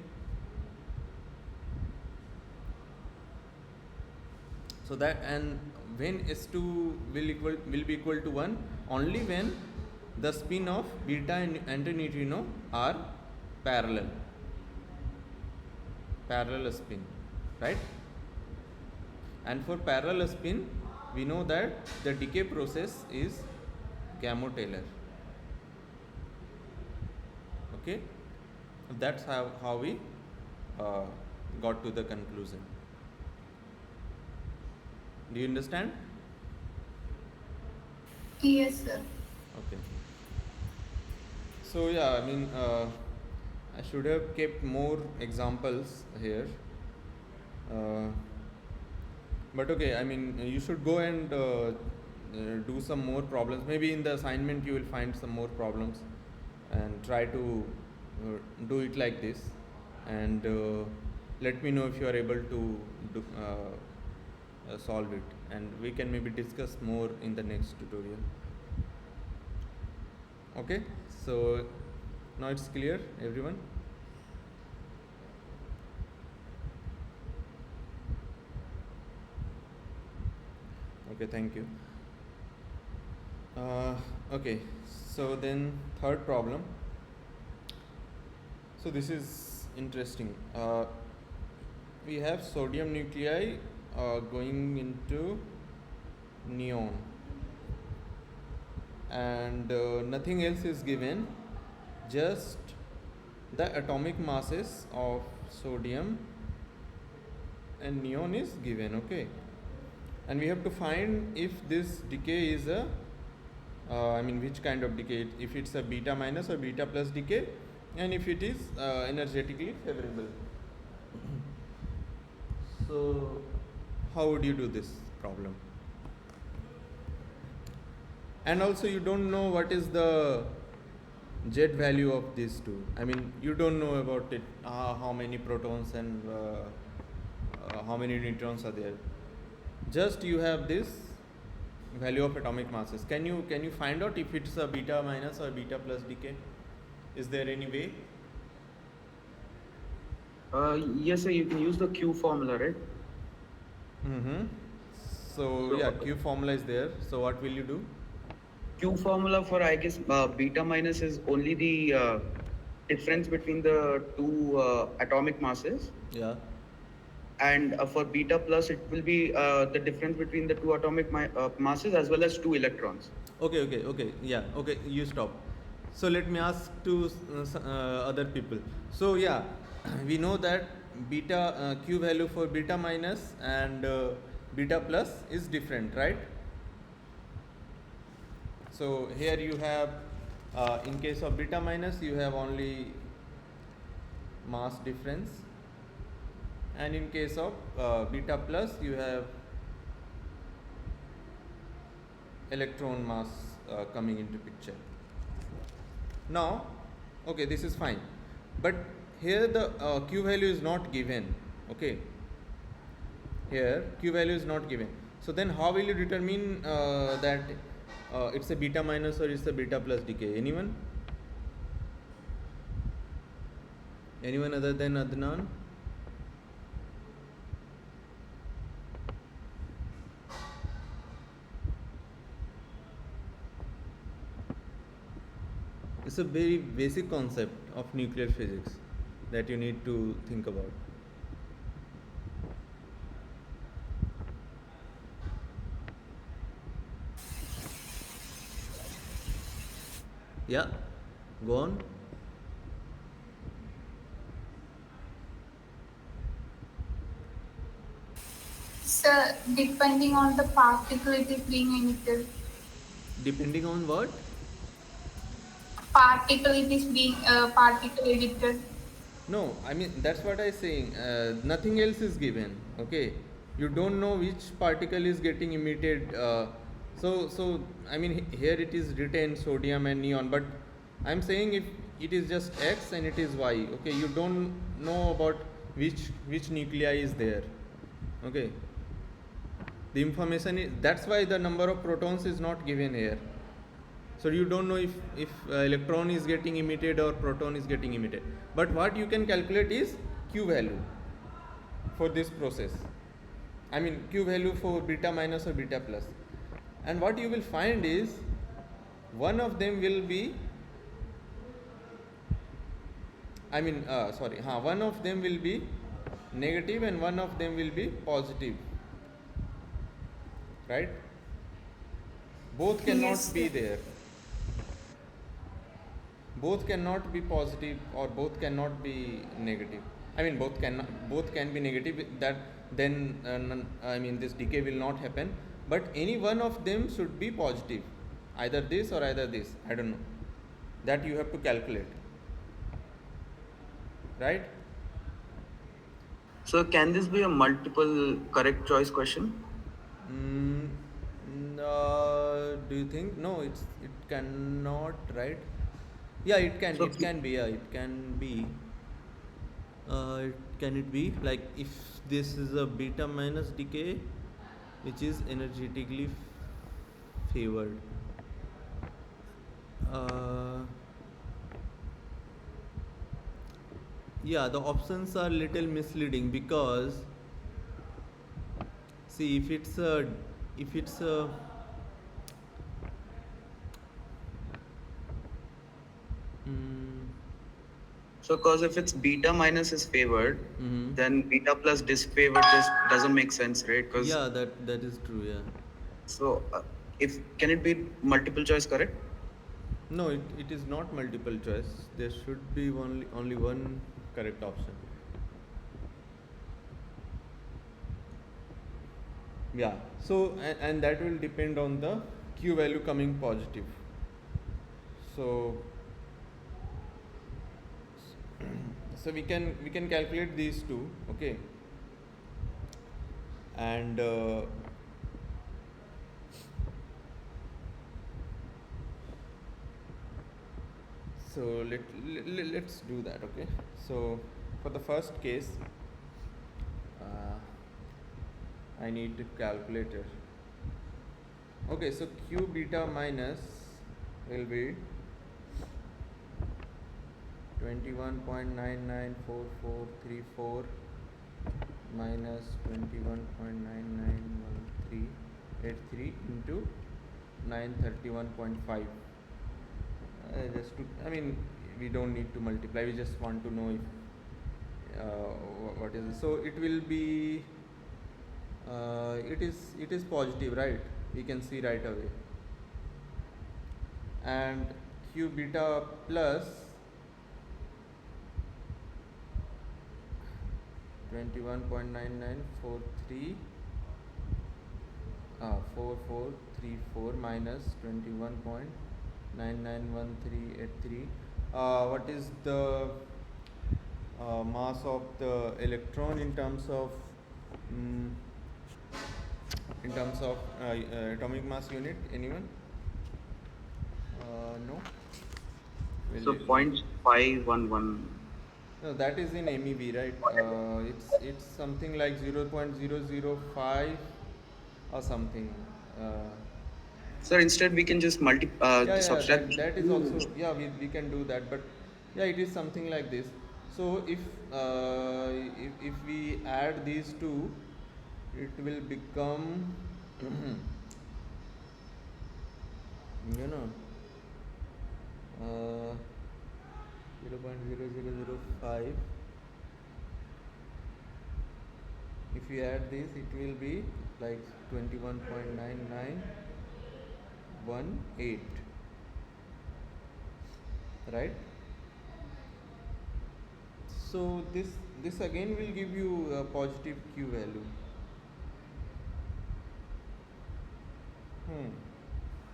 So that, and when s2 will be equal to 1, only when the spin of beta and antineutrino are parallel spin, right? And for parallel spin, we know that the decay process is Gamow-Taylor. Okay, that's how we got to the conclusion. Do you understand? Yes, sir. Okay. So yeah, I should have kept more examples here, but okay, you should go and do some more problems. Maybe in the assignment you will find some more problems, and try to do it like this, and let me know if you are able to solve it, and we can maybe discuss more in the next tutorial. Okay, so now it's clear, everyone? Okay, thank you. Okay, so then third problem. So this is interesting. We have sodium nuclei going into neon, and nothing else is given, just the atomic masses of sodium and neon is given. Okay, and we have to find if this decay is a which kind of decay, if it's a beta minus or beta plus decay, and if it is energetically favorable. So how would you do this problem? And also you don't know what is the jet value of these two. You don't know about it, how many protons and how many neutrons are there. Just you have this value of atomic masses. Can you find out if it's a beta minus or beta plus decay? Is there any way? Yes, sir. You can use the Q formula, right? So yeah, Q formula is there. So what will you do? Q formula for, I guess, beta minus is only the difference between the two atomic masses. Yeah. And for beta plus, it will be the difference between the two atomic masses as well as two electrons. Okay. Yeah. Okay, you stop. So let me ask to other people. So yeah, we know that beta Q value for beta minus and beta plus is different, right? So here you have, in case of beta minus, you have only mass difference, and in case of beta plus, you have electron mass coming into picture. Now, okay, this is fine, but here the Q value is not given. Okay, here Q value is not given. So then how will you determine that it's a beta minus or it's a beta plus decay? Anyone other than Adnan? It's a very basic concept of nuclear physics that you need to think about. Yeah. Go on. So depending on the particle it is being emitted. Depending on what? Particle it is being particle emitted. No, I mean that's what I saying. Nothing else is given. Okay, you don't know which particle is getting emitted. So I mean here it is written sodium and neon, but I'm saying if it is just X and it is Y. Okay, you don't know about which nuclei is there. Okay, the information is, that's why the number of protons is not given here. So you don't know if electron is getting emitted or proton is getting emitted, but what you can calculate is Q value for this process. I mean Q value for beta minus or beta plus, and what you will find is one of them will be, one of them will be negative and one of them will be positive, right? Both cannot Yes, be sir. there. Both cannot be positive or both cannot be negative. I mean both can be negative, that then this decay will not happen, but any one of them should be positive, either this or either this, I don't know, that you have to calculate, right? So can this be a multiple correct choice question? mm, do you think? No, it cannot, right? Yeah, So it can be, yeah, it can be. Can it be like if this is a beta minus decay which is energetically favored? Uh, yeah, the options are little misleading because see if it's a mm, so because if it's beta minus is favored, mm-hmm. then beta plus disfavored just doesn't make sense, right? Because Yeah, that is true, yeah. so if can it be multiple choice correct? No, it is not multiple choice. There should be only one correct option. Yeah, so and that will depend on the Q value coming positive. So so we can calculate these two, okay, and so let's do that, okay. So for the first case, uh, I need the calculator. Okay, so Q beta minus will be 21.994434 minus 21.991383 into 931.5. Just to, I mean, we don't need to multiply, we just want to know if what is it. So it will be it is positive, right? We can see right away. And Q beta plus 21.9943 4434 minus 21.991383. What is the mass of the electron in terms of mm, atomic mass unit? Anyone? No. So 0.511. No, that is in MEV, right? It's something like 0.005 or something. Uh, So instead we can just yeah, subtract. that is also, yeah, we can do that, but yeah, it is something like this. So if we add these two, it will become you know uh, 0.0005. If we add this, it will be like 21.9918. right? So this again will give you a positive Q value. Hmm.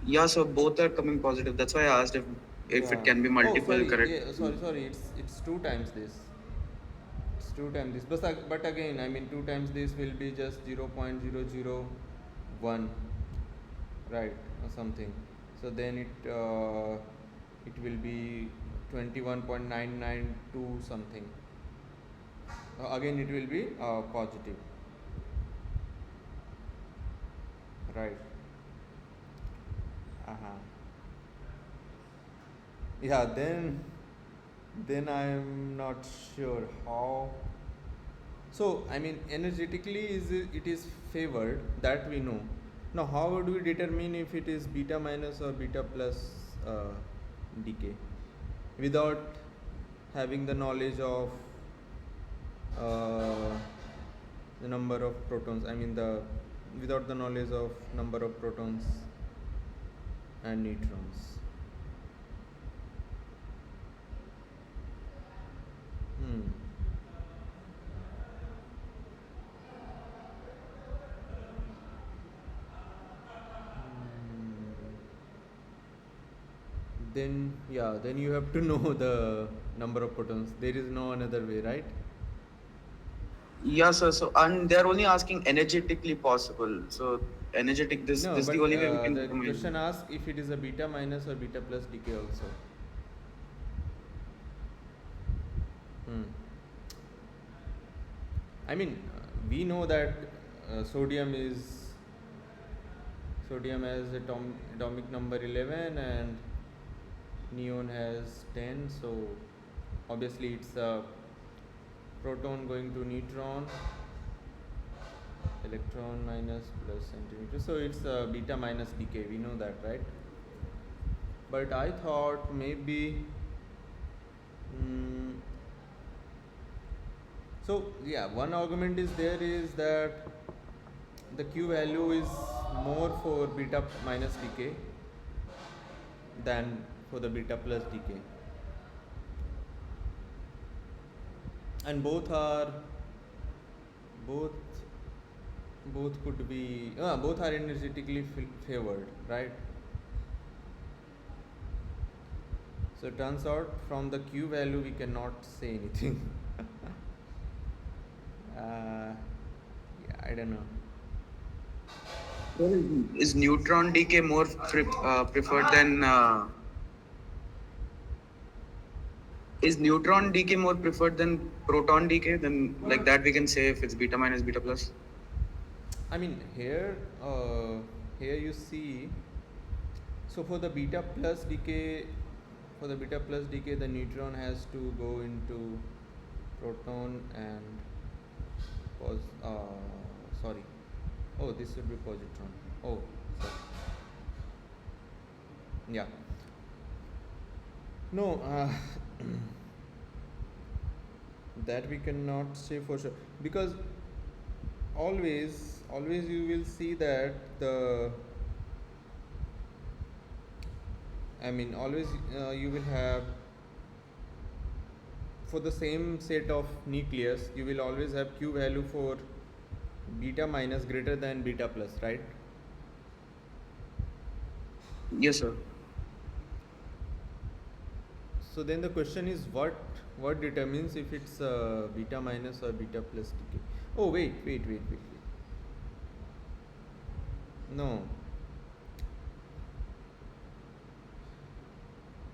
Yeah, so both are coming positive. That's why I asked if it Yeah. can be Oh, multiple, sorry. correct? Yeah, sorry. It's two times this. It's two times this. But again, I mean, two times this will be just 0.001, right, or something. So then it will be 21.992 something. Again, it will be positive, right? Uh-huh. Yeah. Then I'm not sure how. So I mean, energetically it is favored, that we know. Now how would we determine if it is beta minus or beta plus decay without having the knowledge of uh, the number of protons? I mean, the without the knowledge of number of protons and neutrons. Hmm. Then yeah, then you have to know the number of protons. There is no another way, right? Yeah, sir. So and they're only asking energetically possible. So energetic, No, this is the but only way we can the question determine. asks if it is a beta minus or beta plus decay also. Hmm. I mean, we know that sodium has atomic number 11 and neon has 10. So obviously it's a proton going to neutron, electron minus plus centimeter. So it's a beta minus decay. We know that, right? But I thought maybe. Mm, so yeah, one argument is there is that the Q value is more for beta minus decay than for the beta plus decay, and both both could be both are energetically favored, right? So it turns out from the Q value we cannot say anything. Yeah, I don't know. Well, is neutron decay more preferred than is neutron decay more preferred than proton decay? Then like that we can say if it's beta minus beta plus. I mean, here you see. So for the beta plus decay, the neutron has to go into proton and sorry. Oh, this should be positron. Oh, sorry. Yeah. No, that we cannot say for sure, because always you will see that always you will have, for the same set of nucleus, you will always have Q value for beta minus greater than beta plus, right? Yes, sir. So then the question is, what determines if it's beta minus or beta plus decay? Oh, wait. No.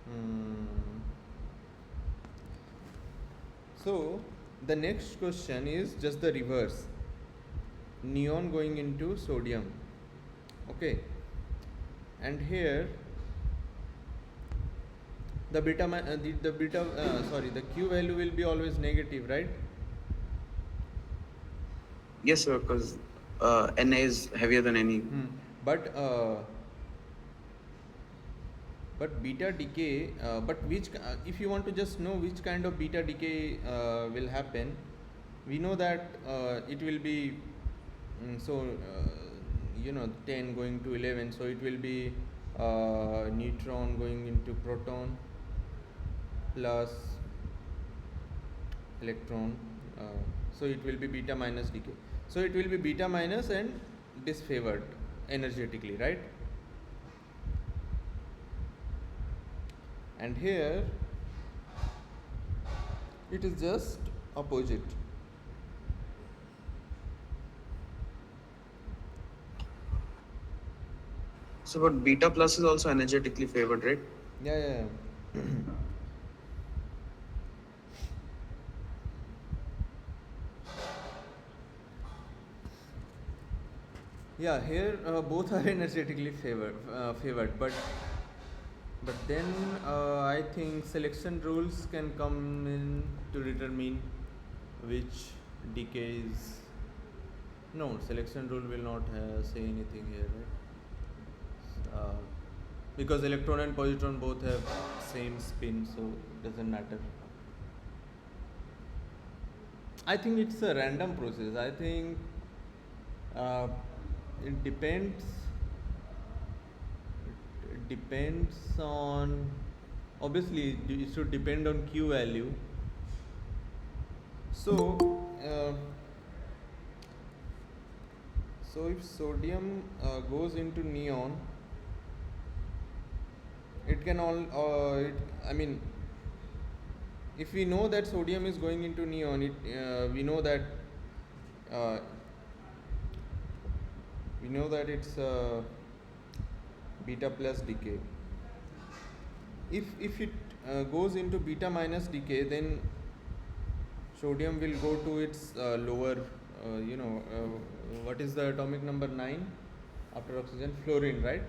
Hmm. So the next question is just the reverse. Neon going into sodium. Okay. And here the the Q value will be always negative, right? Yes, sir. Because Na is heavier than Ne. But beta decay, but if you want to just know which kind of beta decay will happen, we know that it will be 10 going to 11, so it will be neutron going into proton, plus electron, so it will be beta minus decay. So it will be beta minus and disfavored energetically, right? And here it is just opposite. So, but beta plus is also energetically favored, right? Yeah. Yeah, here both are energetically favored, but then I think selection rules can come in to determine which decays. No, selection rule will not say anything here, right? Because electron and positron both have same spin, so it doesn't matter. I think it's a random process. I think it depends. It depends on. Obviously, it should depend on Q value. So, if sodium goes into neon, it can all. I mean, if we know that sodium is going into neon, we know that it's beta plus decay. If it goes into beta minus decay, then sodium will go to its lower. What is the atomic number 9 after oxygen? Fluorine, right?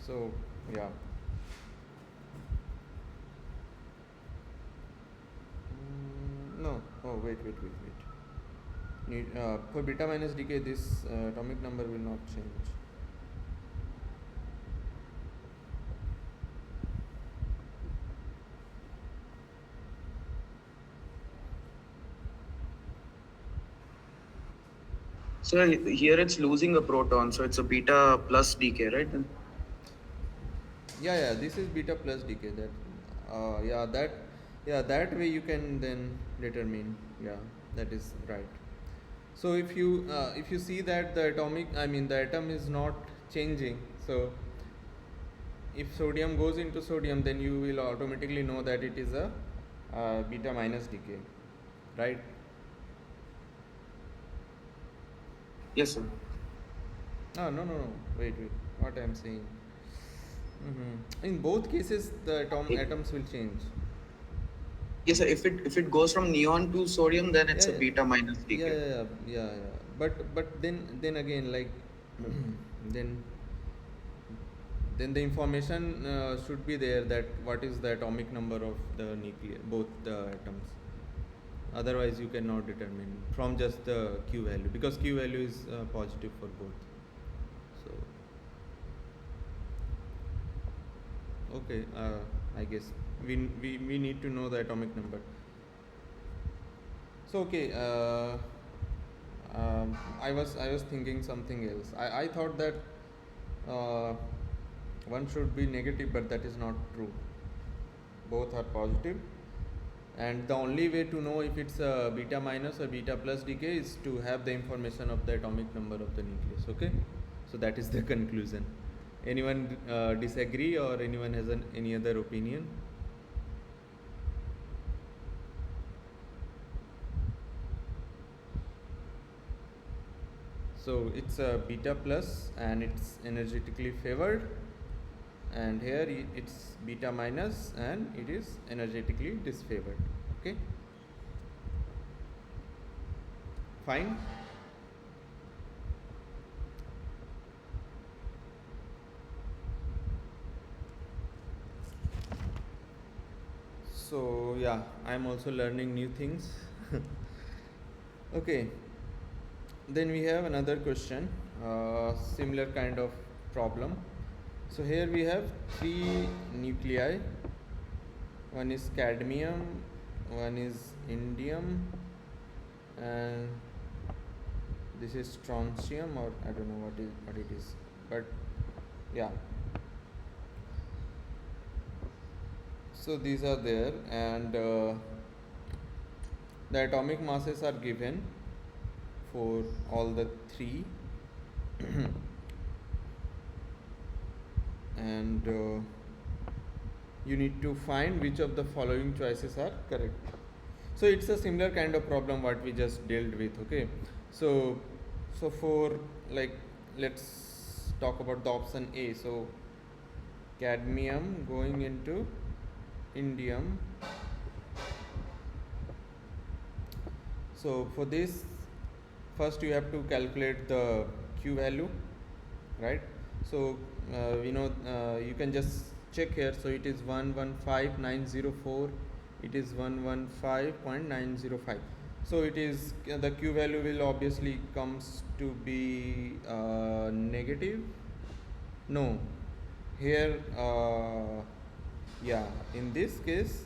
So, yeah. No. Oh, wait. For beta minus decay, this atomic number will not change. So here it's losing a proton, so it's a beta plus decay, right? Yeah. This is beta plus decay. That way you can then determine. Yeah, that is right. So if you see that the atom is not changing, so if sodium goes into sodium, then you will automatically know that it is a beta minus decay, right? Yes, sir. No. Wait. What I am saying. In both cases, the atoms will change. Yes, sir. If it goes from neon to sodium, then it's a beta minus decay. Yeah. But then again, like then the information should be there that what is the atomic number of the nucleus, both the atoms. Otherwise, you cannot determine from just the Q value, because Q value is positive for both. So, okay, I guess we need to know the atomic number. So, okay, I was thinking something else. I thought that one should be negative, but that is not true. Both are positive, and the only way to know if it's a beta minus or beta plus decay is to have the information of the atomic number of the nucleus. Okay, so that is the conclusion. Anyone disagree, or anyone has any other opinion? So it's a beta plus and it's energetically favored, and here it's beta minus and it is energetically disfavored. Okay, fine. So yeah, I'm also learning new things. Okay, then we have another question, similar kind of problem. So here we have 3 nuclei one is cadmium, one is indium, and this is strontium, or I don't know what it is, but yeah. So these are there, and the atomic masses are given for all the three and you need to find which of the following choices are correct. So it's a similar kind of problem what we just dealt with. Okay, so for, like, let's talk about the option A. So cadmium going into indium. So for this, first you have to calculate the Q value, right? So you can just check here. So it is 115904, it is 115.905. So it is the Q value will obviously comes to be negative. No, here yeah, in this case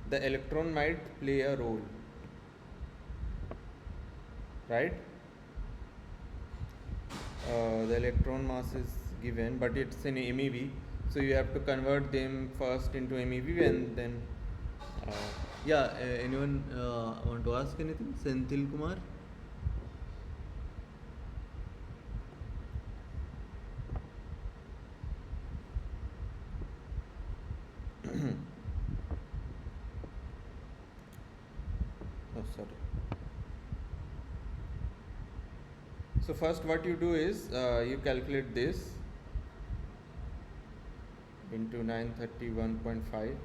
the electron might play a role, right? The electron mass is given, but it's in MeV, so you have to convert them first into MeV and then Yeah, anyone want to ask anything? Senthil Kumar? oh sorry. So first what you do is you calculate this into 931.5,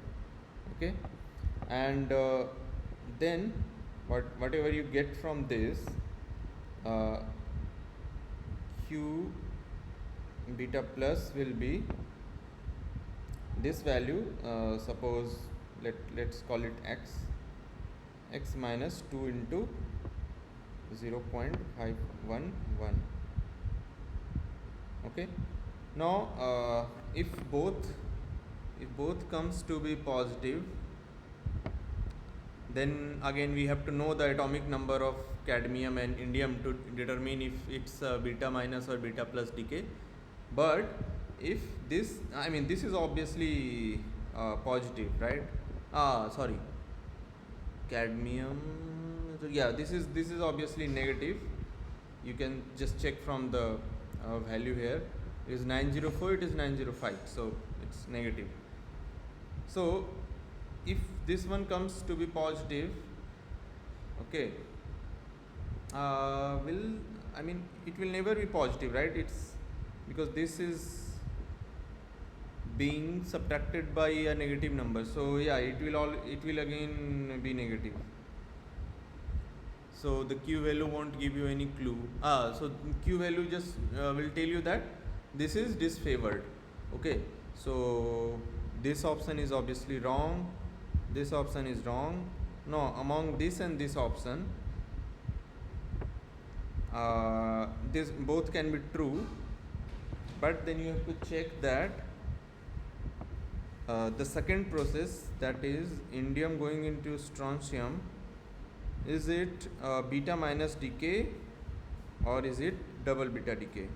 okay, and then whatever you get from this, Q beta plus will be this value, suppose let's call it x minus 2 into 0.511. okay, now if both comes to be positive, then again we have to know the atomic number of cadmium and indium to determine if it's beta minus or beta plus decay. But if this, I mean, this is obviously positive, right? Sorry, cadmium, yeah, this is obviously negative. You can just check from the value here. It is 904, it is 905, so it's negative. So if this one comes to be positive, okay, it will never be positive, right? It's because this is being subtracted by a negative number, so yeah, it will again be negative. So the Q value won't give you any clue. So Q value just will tell you that this is disfavored. Okay, so this option is obviously wrong, this option is wrong. No, among this and this option, this both can be true, but then you have to check that the second process, that is indium going into strontium, is it beta minus decay or is it double beta decay?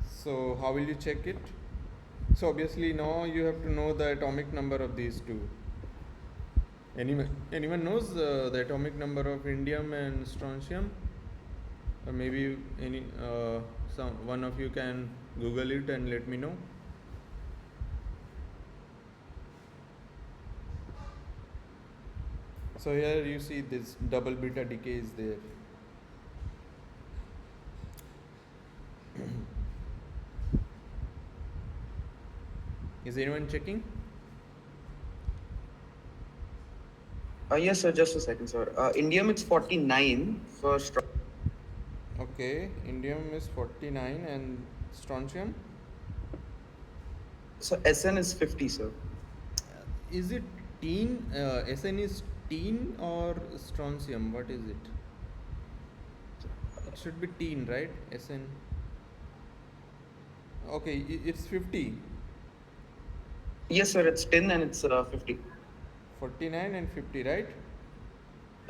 So how will you check it? So obviously now you have to know the atomic number of these two. Anyone knows the atomic number of indium and strontium? Or maybe one of you can Google it and let me know. So here you see this double beta decay is there. Is anyone checking? Yes, sir. Just a second, sir. Indium, it's 49 for Okay, indium is 49 and strontium? So SN is 50, sir. Is it teen? SN is teen or strontium? What is it? It should be teen, right? SN. Okay, it's 50, Yes, sir. It's 10 and it's 50. 49 and 50, right?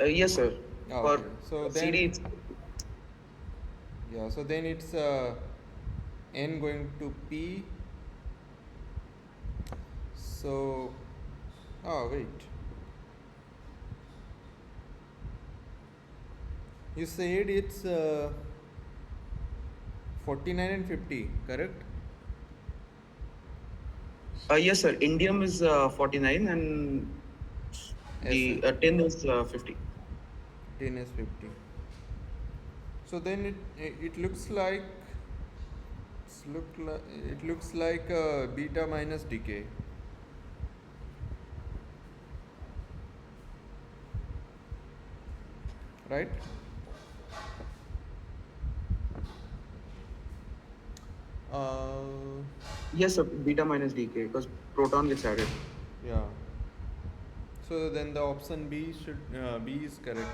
Yes, sir. Ah, For okay, so CD, then, it's yeah, so then it's n going to p. So, oh wait, you said it's 49 and 50, correct? yes, sir. Indium is 49 and the Sn 10 is 50. 10 is 50. So then it looks like it looks like beta minus decay, right? Uh, Yes, sir. Beta minus decay because proton gets added. yeah. So then the option B should B is correct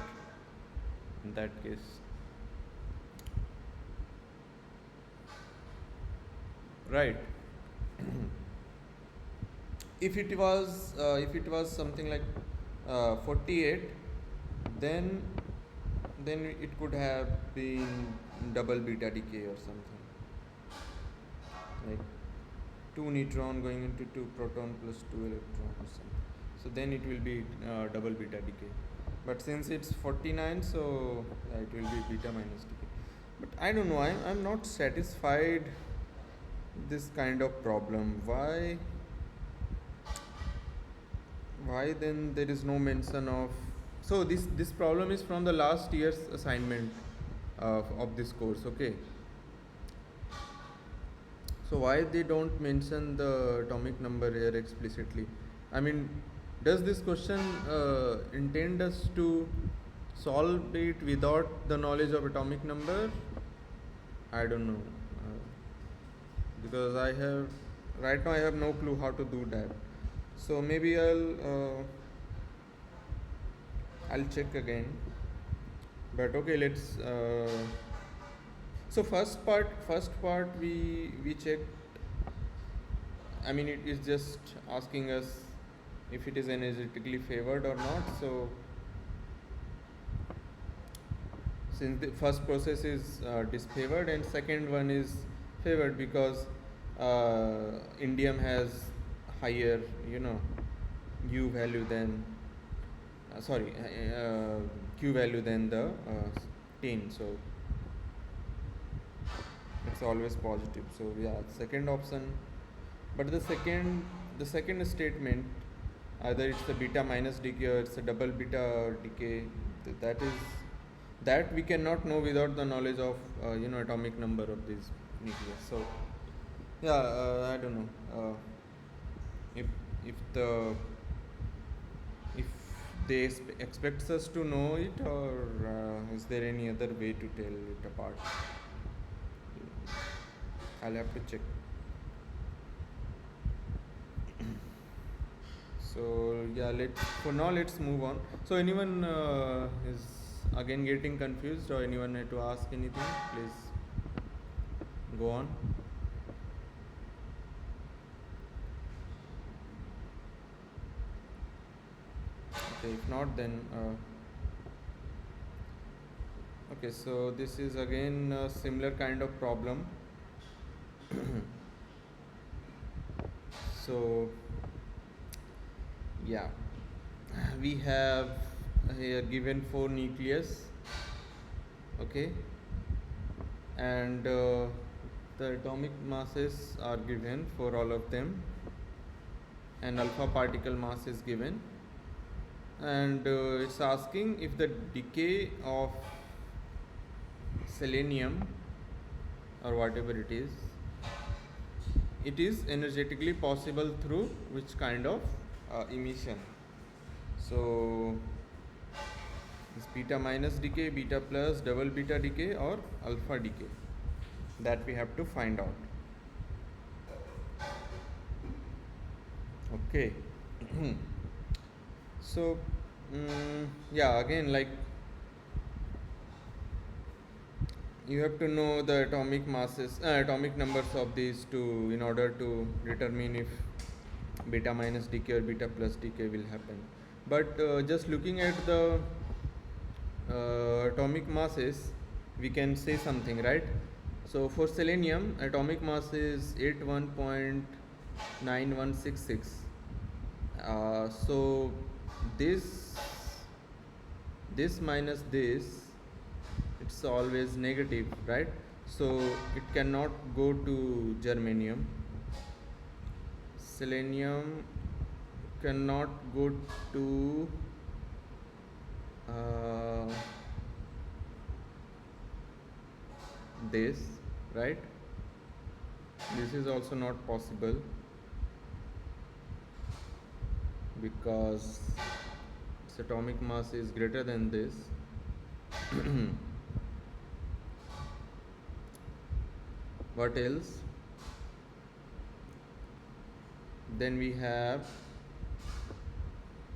in that case, right? If it was something like 48, then it could have been double beta decay or something, like 2 neutron going into 2 proton plus 2 electron or something. So then it will be double beta decay. But since it's 49, so yeah, it will be beta minus decay. But I don't know, I'm not satisfied this kind of problem. Why then there is no mention of, so this problem is from the last year's assignment of this course, okay? So why they don't mention the atomic number here explicitly? I mean, does this question intend us to solve it without the knowledge of atomic number? I don't know, because I have right now I have no clue how to do that. So maybe I'll check again. But okay, let's. So first part we checked. I mean, it is just asking us if it is energetically favored or not. So since the first process is disfavored and second one is favored because indium has higher, u value than q value than the tin, so it's always positive. So yeah, second option. But the second statement, either it's a beta minus decay or it's a double beta decay, that we cannot know without the knowledge of atomic number of these nucleus. So yeah, I don't know if if the if they expects us to know it, or is there any other way to tell it apart. I'll have to check. So yeah, let's move on. So anyone is again getting confused, or anyone had to ask anything, please go on. Okay, if not, then okay, so this is again a similar kind of problem. So yeah, we have here given 4 nucleus, okay, and the atomic masses are given for all of them, and alpha particle mass is given, and it's asking if the decay of selenium or whatever it is energetically possible through which kind of emission. So it's beta minus decay, beta plus, double beta decay, or alpha decay, that we have to find out. Okay. So yeah, again, like you have to know the atomic masses, atomic numbers of these two in order to determine if beta minus decay or beta plus decay will happen. But just looking at the atomic masses, we can say something, right? So for selenium, atomic mass is 81.9166. So this minus this, it's always negative, right? So it cannot go to germanium. Selenium cannot go to this, right? This is also not possible because its atomic mass is greater than this. What else? Then we have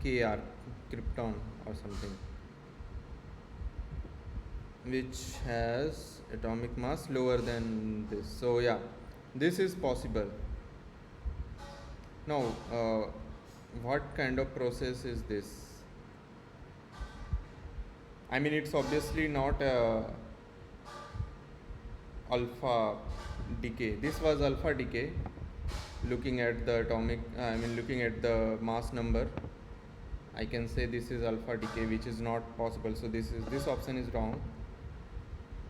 Kr, krypton or something, which has atomic mass lower than this. So yeah, this is possible. Now what kind of process is this? I mean, it's obviously not alpha decay. This was alpha decay, looking at the atomic, looking at the mass number. I can say this is alpha decay, which is not possible. So this option is wrong,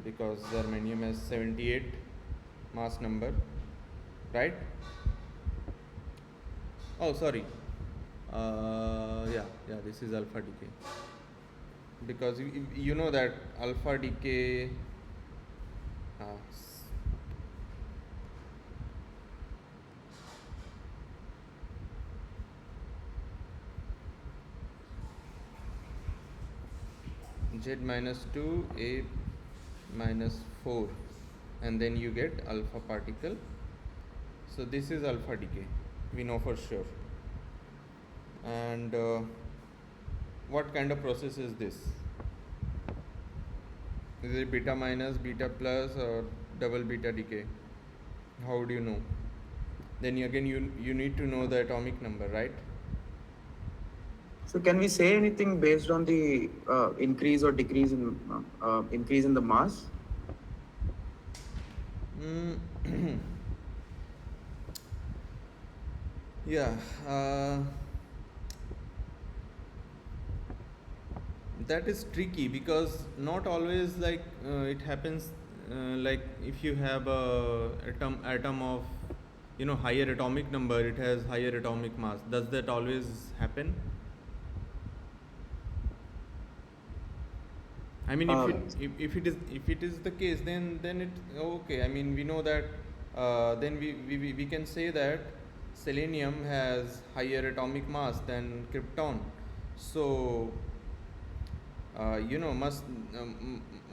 because germanium has 78 mass number, right? Oh, sorry. Yeah, this is alpha decay, because you know that alpha decay Z minus 2, A minus 4, and then you get alpha particle. So this is alpha decay, we know for sure. And what kind of process is this? Is it beta minus, beta plus, or double beta decay? How do you know? Then again, you need to know the atomic number, right? So can we say anything based on the increase or decrease in the mass? Yeah. That is tricky, because not always like it happens like if you have a atom of higher atomic number, it has higher atomic mass. Does that always happen? I mean, if it is the case, then it okay. I mean, we know that then we can say that selenium has higher atomic mass than krypton. So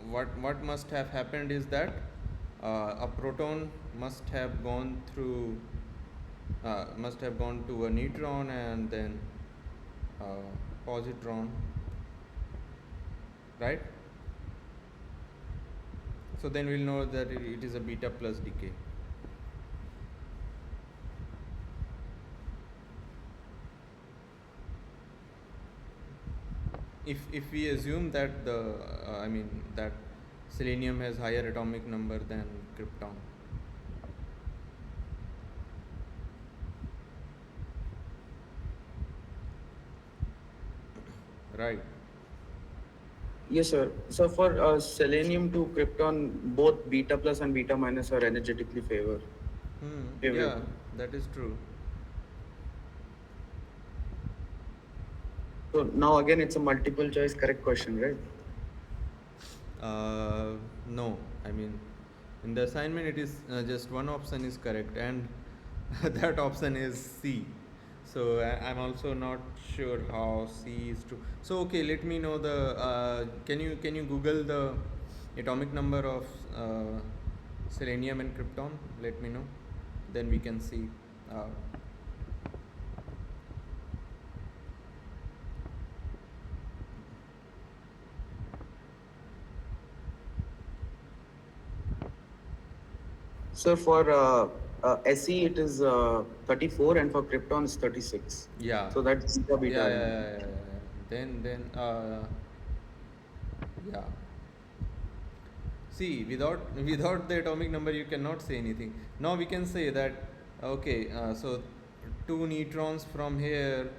what must have happened is that a proton must have gone to a neutron and then positron, right? So then we'll know that it is a beta plus decay. If we assume that that selenium has higher atomic number than krypton. Right. Yes, sir. So for selenium to krypton, both beta plus and beta minus are energetically favorable. Yeah, that is true. So now again, it's a multiple choice correct question, right? No, I mean, in the assignment it is just one option is correct, and that option is C. So I'm also not sure how C is true. So okay, let me know the can you Google the atomic number of selenium and krypton? Let me know, then we can see. So for SE it is 34 and for Krypton it's 36. Yeah. So that's beta beta. Yeah, yeah, yeah, yeah, yeah, yeah. Then, yeah. See, without the atomic number, you cannot say anything. Now we can say that okay. So two neutrons from here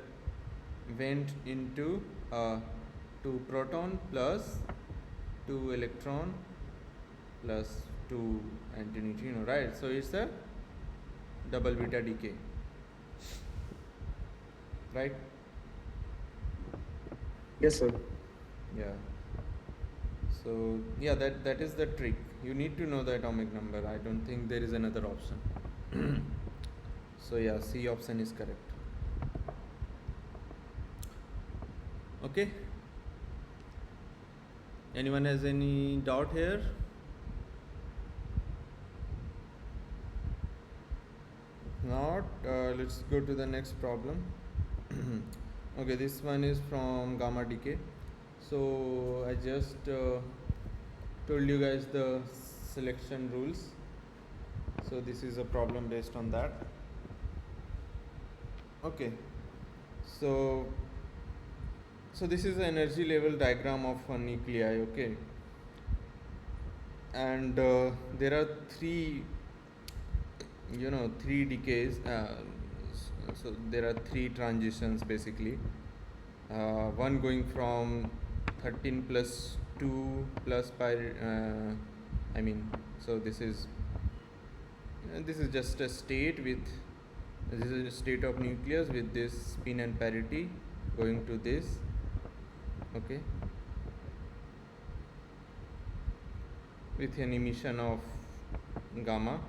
went into two proton plus two electron plus two antineutrino, right? So it's a double beta decay, right? Yes, sir. Yeah. So yeah, that is the trick. You need to know the atomic number. I don't think there is another option. So yeah, C option is correct. Okay. Anyone has any doubt here? If not, let's go to the next problem. Okay, this one is from gamma decay. So I just told you guys the selection rules. So this is a problem based on that. Okay. So this is the energy level diagram of a nuclei. Okay. And there are three decays. So there are three transitions basically. One going from 13 plus 2 plus pi. So this is just a state with this is a state of nucleus with this spin and parity going to this. Okay. With an emission of gamma.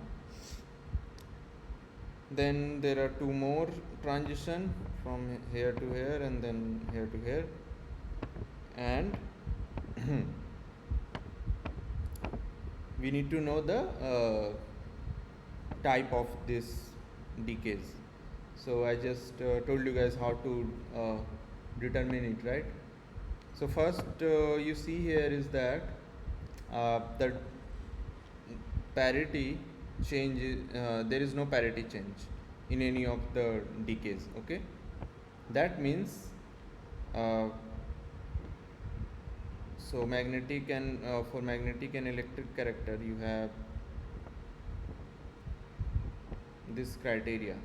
Then there are two more transition from here to here and then here to here, and we need to know the type of this decays. So I just told you guys how to determine it, right? So first you see here is that the parity change there is no parity change in any of the decays. Okay, that means so magnetic and for magnetic and electric character you have this criteria,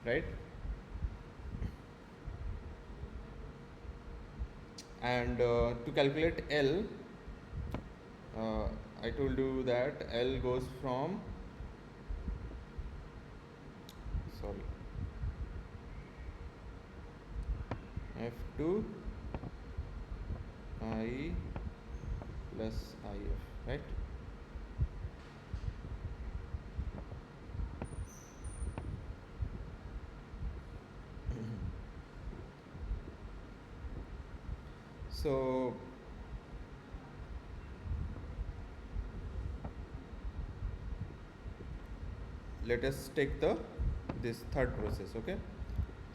right? And to calculate L, I told you that L goes from F to I plus IF, right? So let us take this third process. Okay,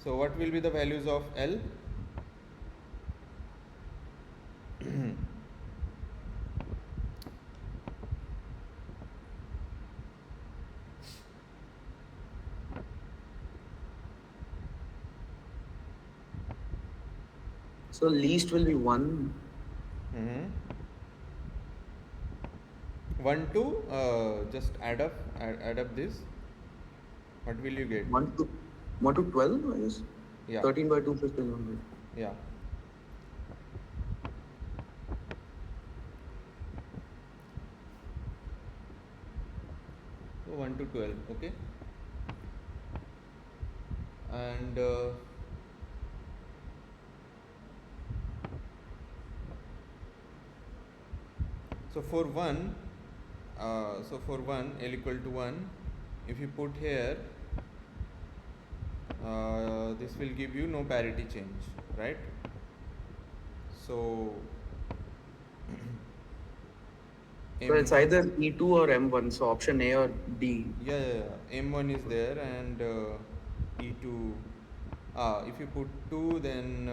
so what will be the values of L? So least will be 1. 1 to just add up this. What will you get? 1 to 12, I guess. Yeah. 13 by 2 plus 10. Yeah. So 1 to 12. Okay. And so for 1, L equal to 1, if you put here, this will give you no parity change, right? So So it's either E2 or M1, so option A or D. Yeah. M1 is there and E2. If you put 2, then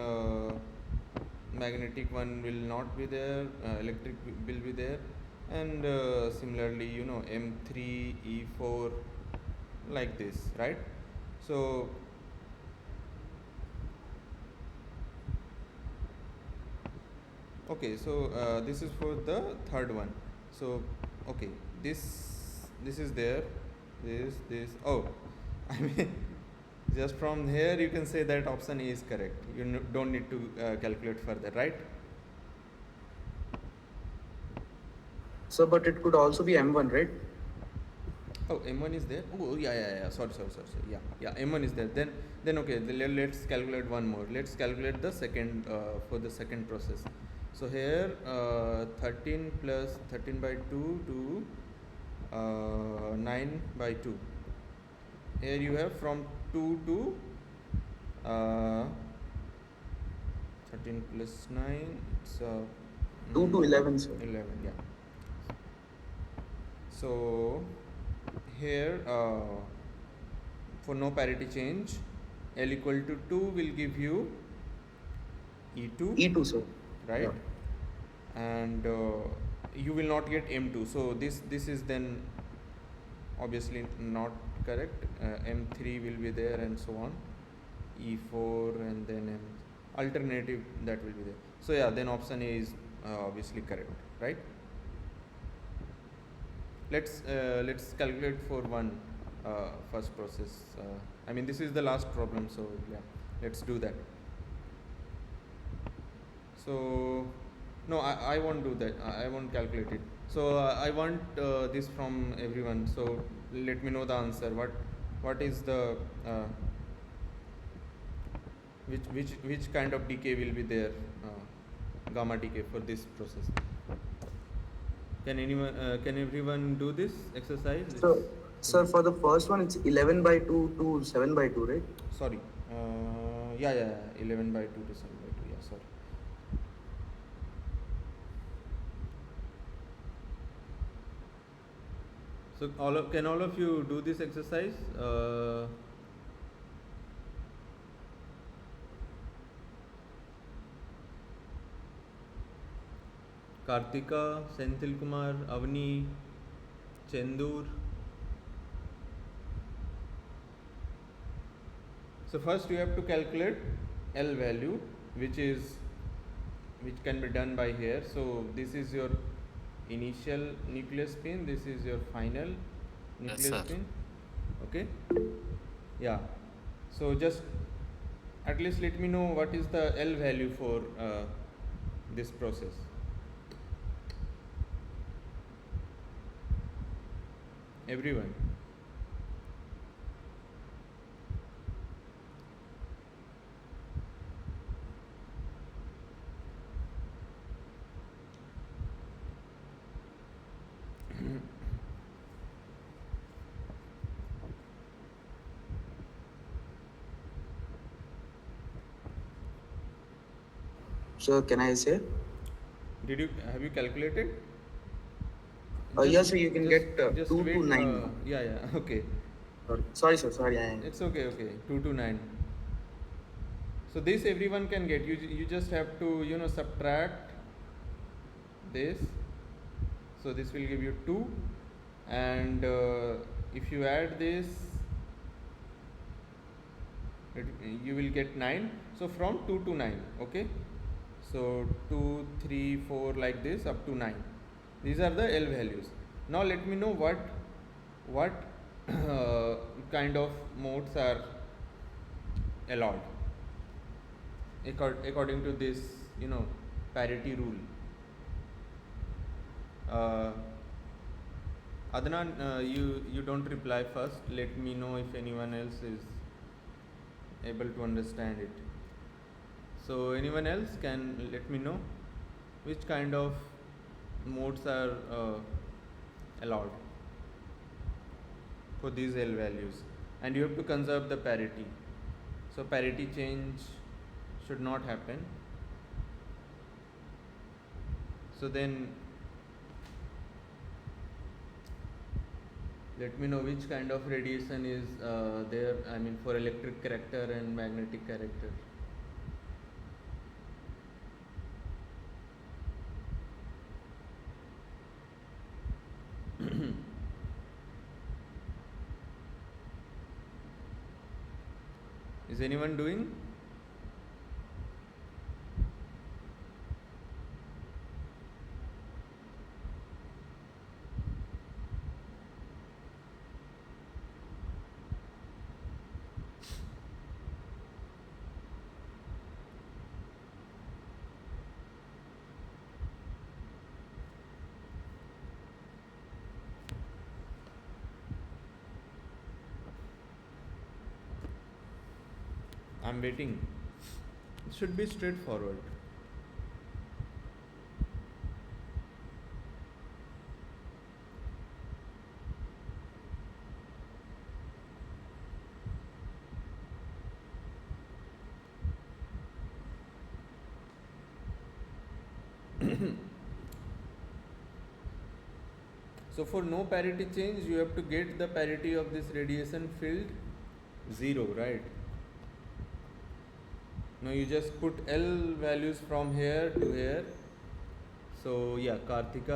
magnetic one will not be there, electric will be there, and similarly, you know, M3, E4, like this, right? So okay, so this is for the third one. So okay, this is there, this oh, I mean, just from here you can say that option A is correct. You don't need to calculate further, right? So, but it could also be M1, right? Oh, M1 is there. Oh, yeah. Sorry. Yeah. M1 is there. Then okay. Let's calculate one more. Let's calculate the second for the second process. So here 13 plus 13 by 2 to 9 by 2. Here you have from 2 to uh, 13 plus 9. It's 2 to 11, sir. 11. Yeah. So here for no parity change, L equal to 2 will give you E2, E2, sir. right? Yeah. And you will not get M2. So this is then obviously not correct. M3 will be there and so on. E4 and then M alternative that will be there. So yeah, then option A is obviously correct, right? Let's calculate for one first process. I mean, this is the last problem, so yeah, let's do that. So no, I won't do that. I won't calculate it. So I want this from everyone. So let me know the answer. What is the which kind of decay will be there, gamma decay for this process? Can everyone do this exercise? So, sir, for the first one, it's 11 by 2 to 7 by 2, right? Sorry. Yeah. 11 by 2 to 7 by 2. Yeah, sorry. So can all of you do this exercise? Kartika, Senthil Kumar, Avni, Chendur. So first you have to calculate L value, which can be done by here. So this is your initial nuclear spin, this is your final nuclear spin. Okay. Yeah. So just at least let me know what is the L value for this process. Everyone. So, can I say? Have you calculated? Yes, sir, you can get 2 just to wait, 9. Yeah, okay. Sorry, sir, sorry. It's okay. 2 to 9. So this everyone can get. You just have to, you know, subtract this. So this will give you 2, and if you add this, you will get 9. So from 2 to 9, okay. So 2, 3, 4 like this up to 9. These are the L values. Now let me know what kind of modes are allowed according to this, you know, parity rule. Adnan, you don't reply first. Let me know if anyone else is able to understand it. So anyone else can let me know which kind of modes are allowed for these L values, and you have to conserve the parity. So parity change should not happen. So then let me know which kind of radiation is there, I mean, for electric character and magnetic character. Is anyone doing? I'm waiting. It should be straightforward. So for no parity change, you have to get the parity of this radiation field 0, right? Now you just put L values from here to here. So yeah, Karthik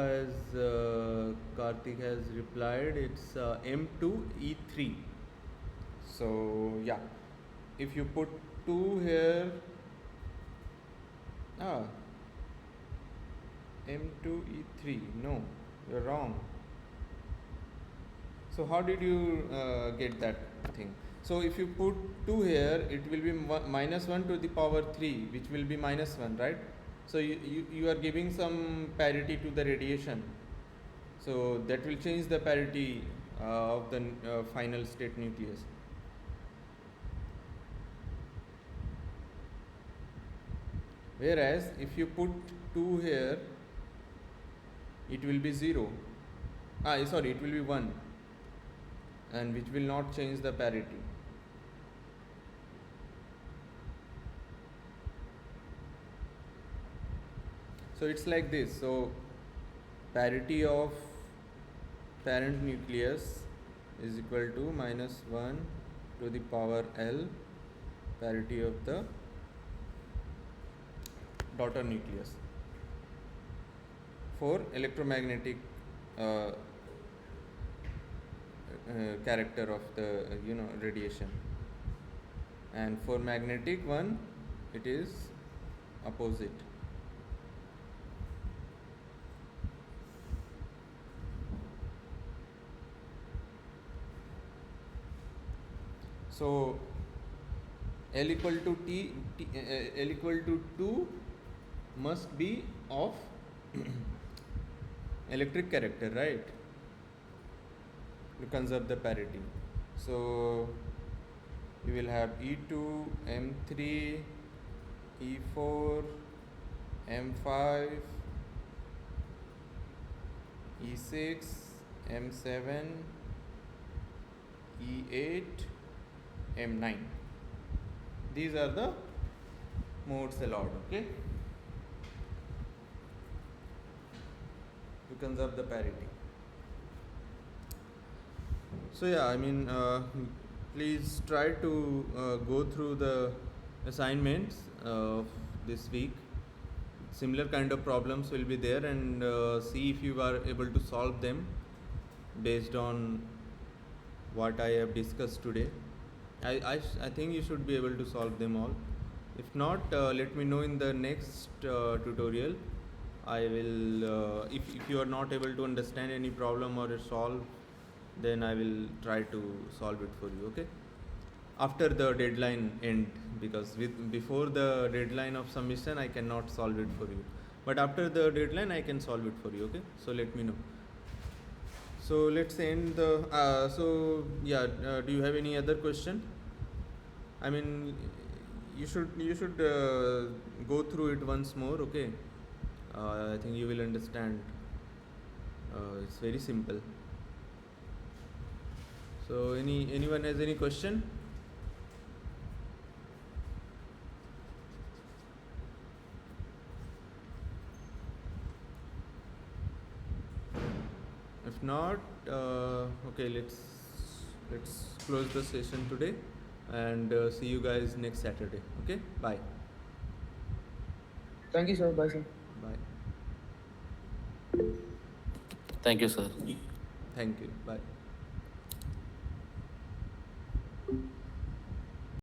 has replied. It's M2E3. So yeah, if you put 2 here, M2E3. No, you're wrong. So how did you get that thing? So if you put 2 here, it will be minus 1 to the power 3, which will be minus 1, right? So you are giving some parity to the radiation. So that will change the parity of the final state nucleus. Whereas if you put 2 here, it will be 0. Sorry, it will be 1, and which will not change the parity. So it's like this. So parity of parent nucleus is equal to minus 1 to the power L parity of the daughter nucleus for electromagnetic character of the radiation, and for magnetic one it is opposite. So L equal to L equal to 2 must be of electric character, right, to conserve the parity. So you will have E2, M3, E4, M5, E6, M7, E8, M9. These are the modes allowed, okay, to conserve the parity. So yeah, I mean, please try to go through the assignments this week. Similar kind of problems will be there, and see if you are able to solve them based on what I have discussed today. I think you should be able to solve them all. If not, let me know in the next tutorial. I will, if you are not able to understand any problem or solve, then I will try to solve it for you, okay, after the deadline end, because before the deadline of submission I cannot solve it for you, but after the deadline I can solve it for you, okay. So let me know. So let's end the so yeah, do you have any other question? I mean, you should go through it once more, okay. I think you will understand. It's very simple. So anyone has any question? If not, okay, let's close the session today, and see you guys next Saturday, okay. Bye. Thank you, sir. Bye, sir. Bye. Thank you, sir. Thank you. Bye.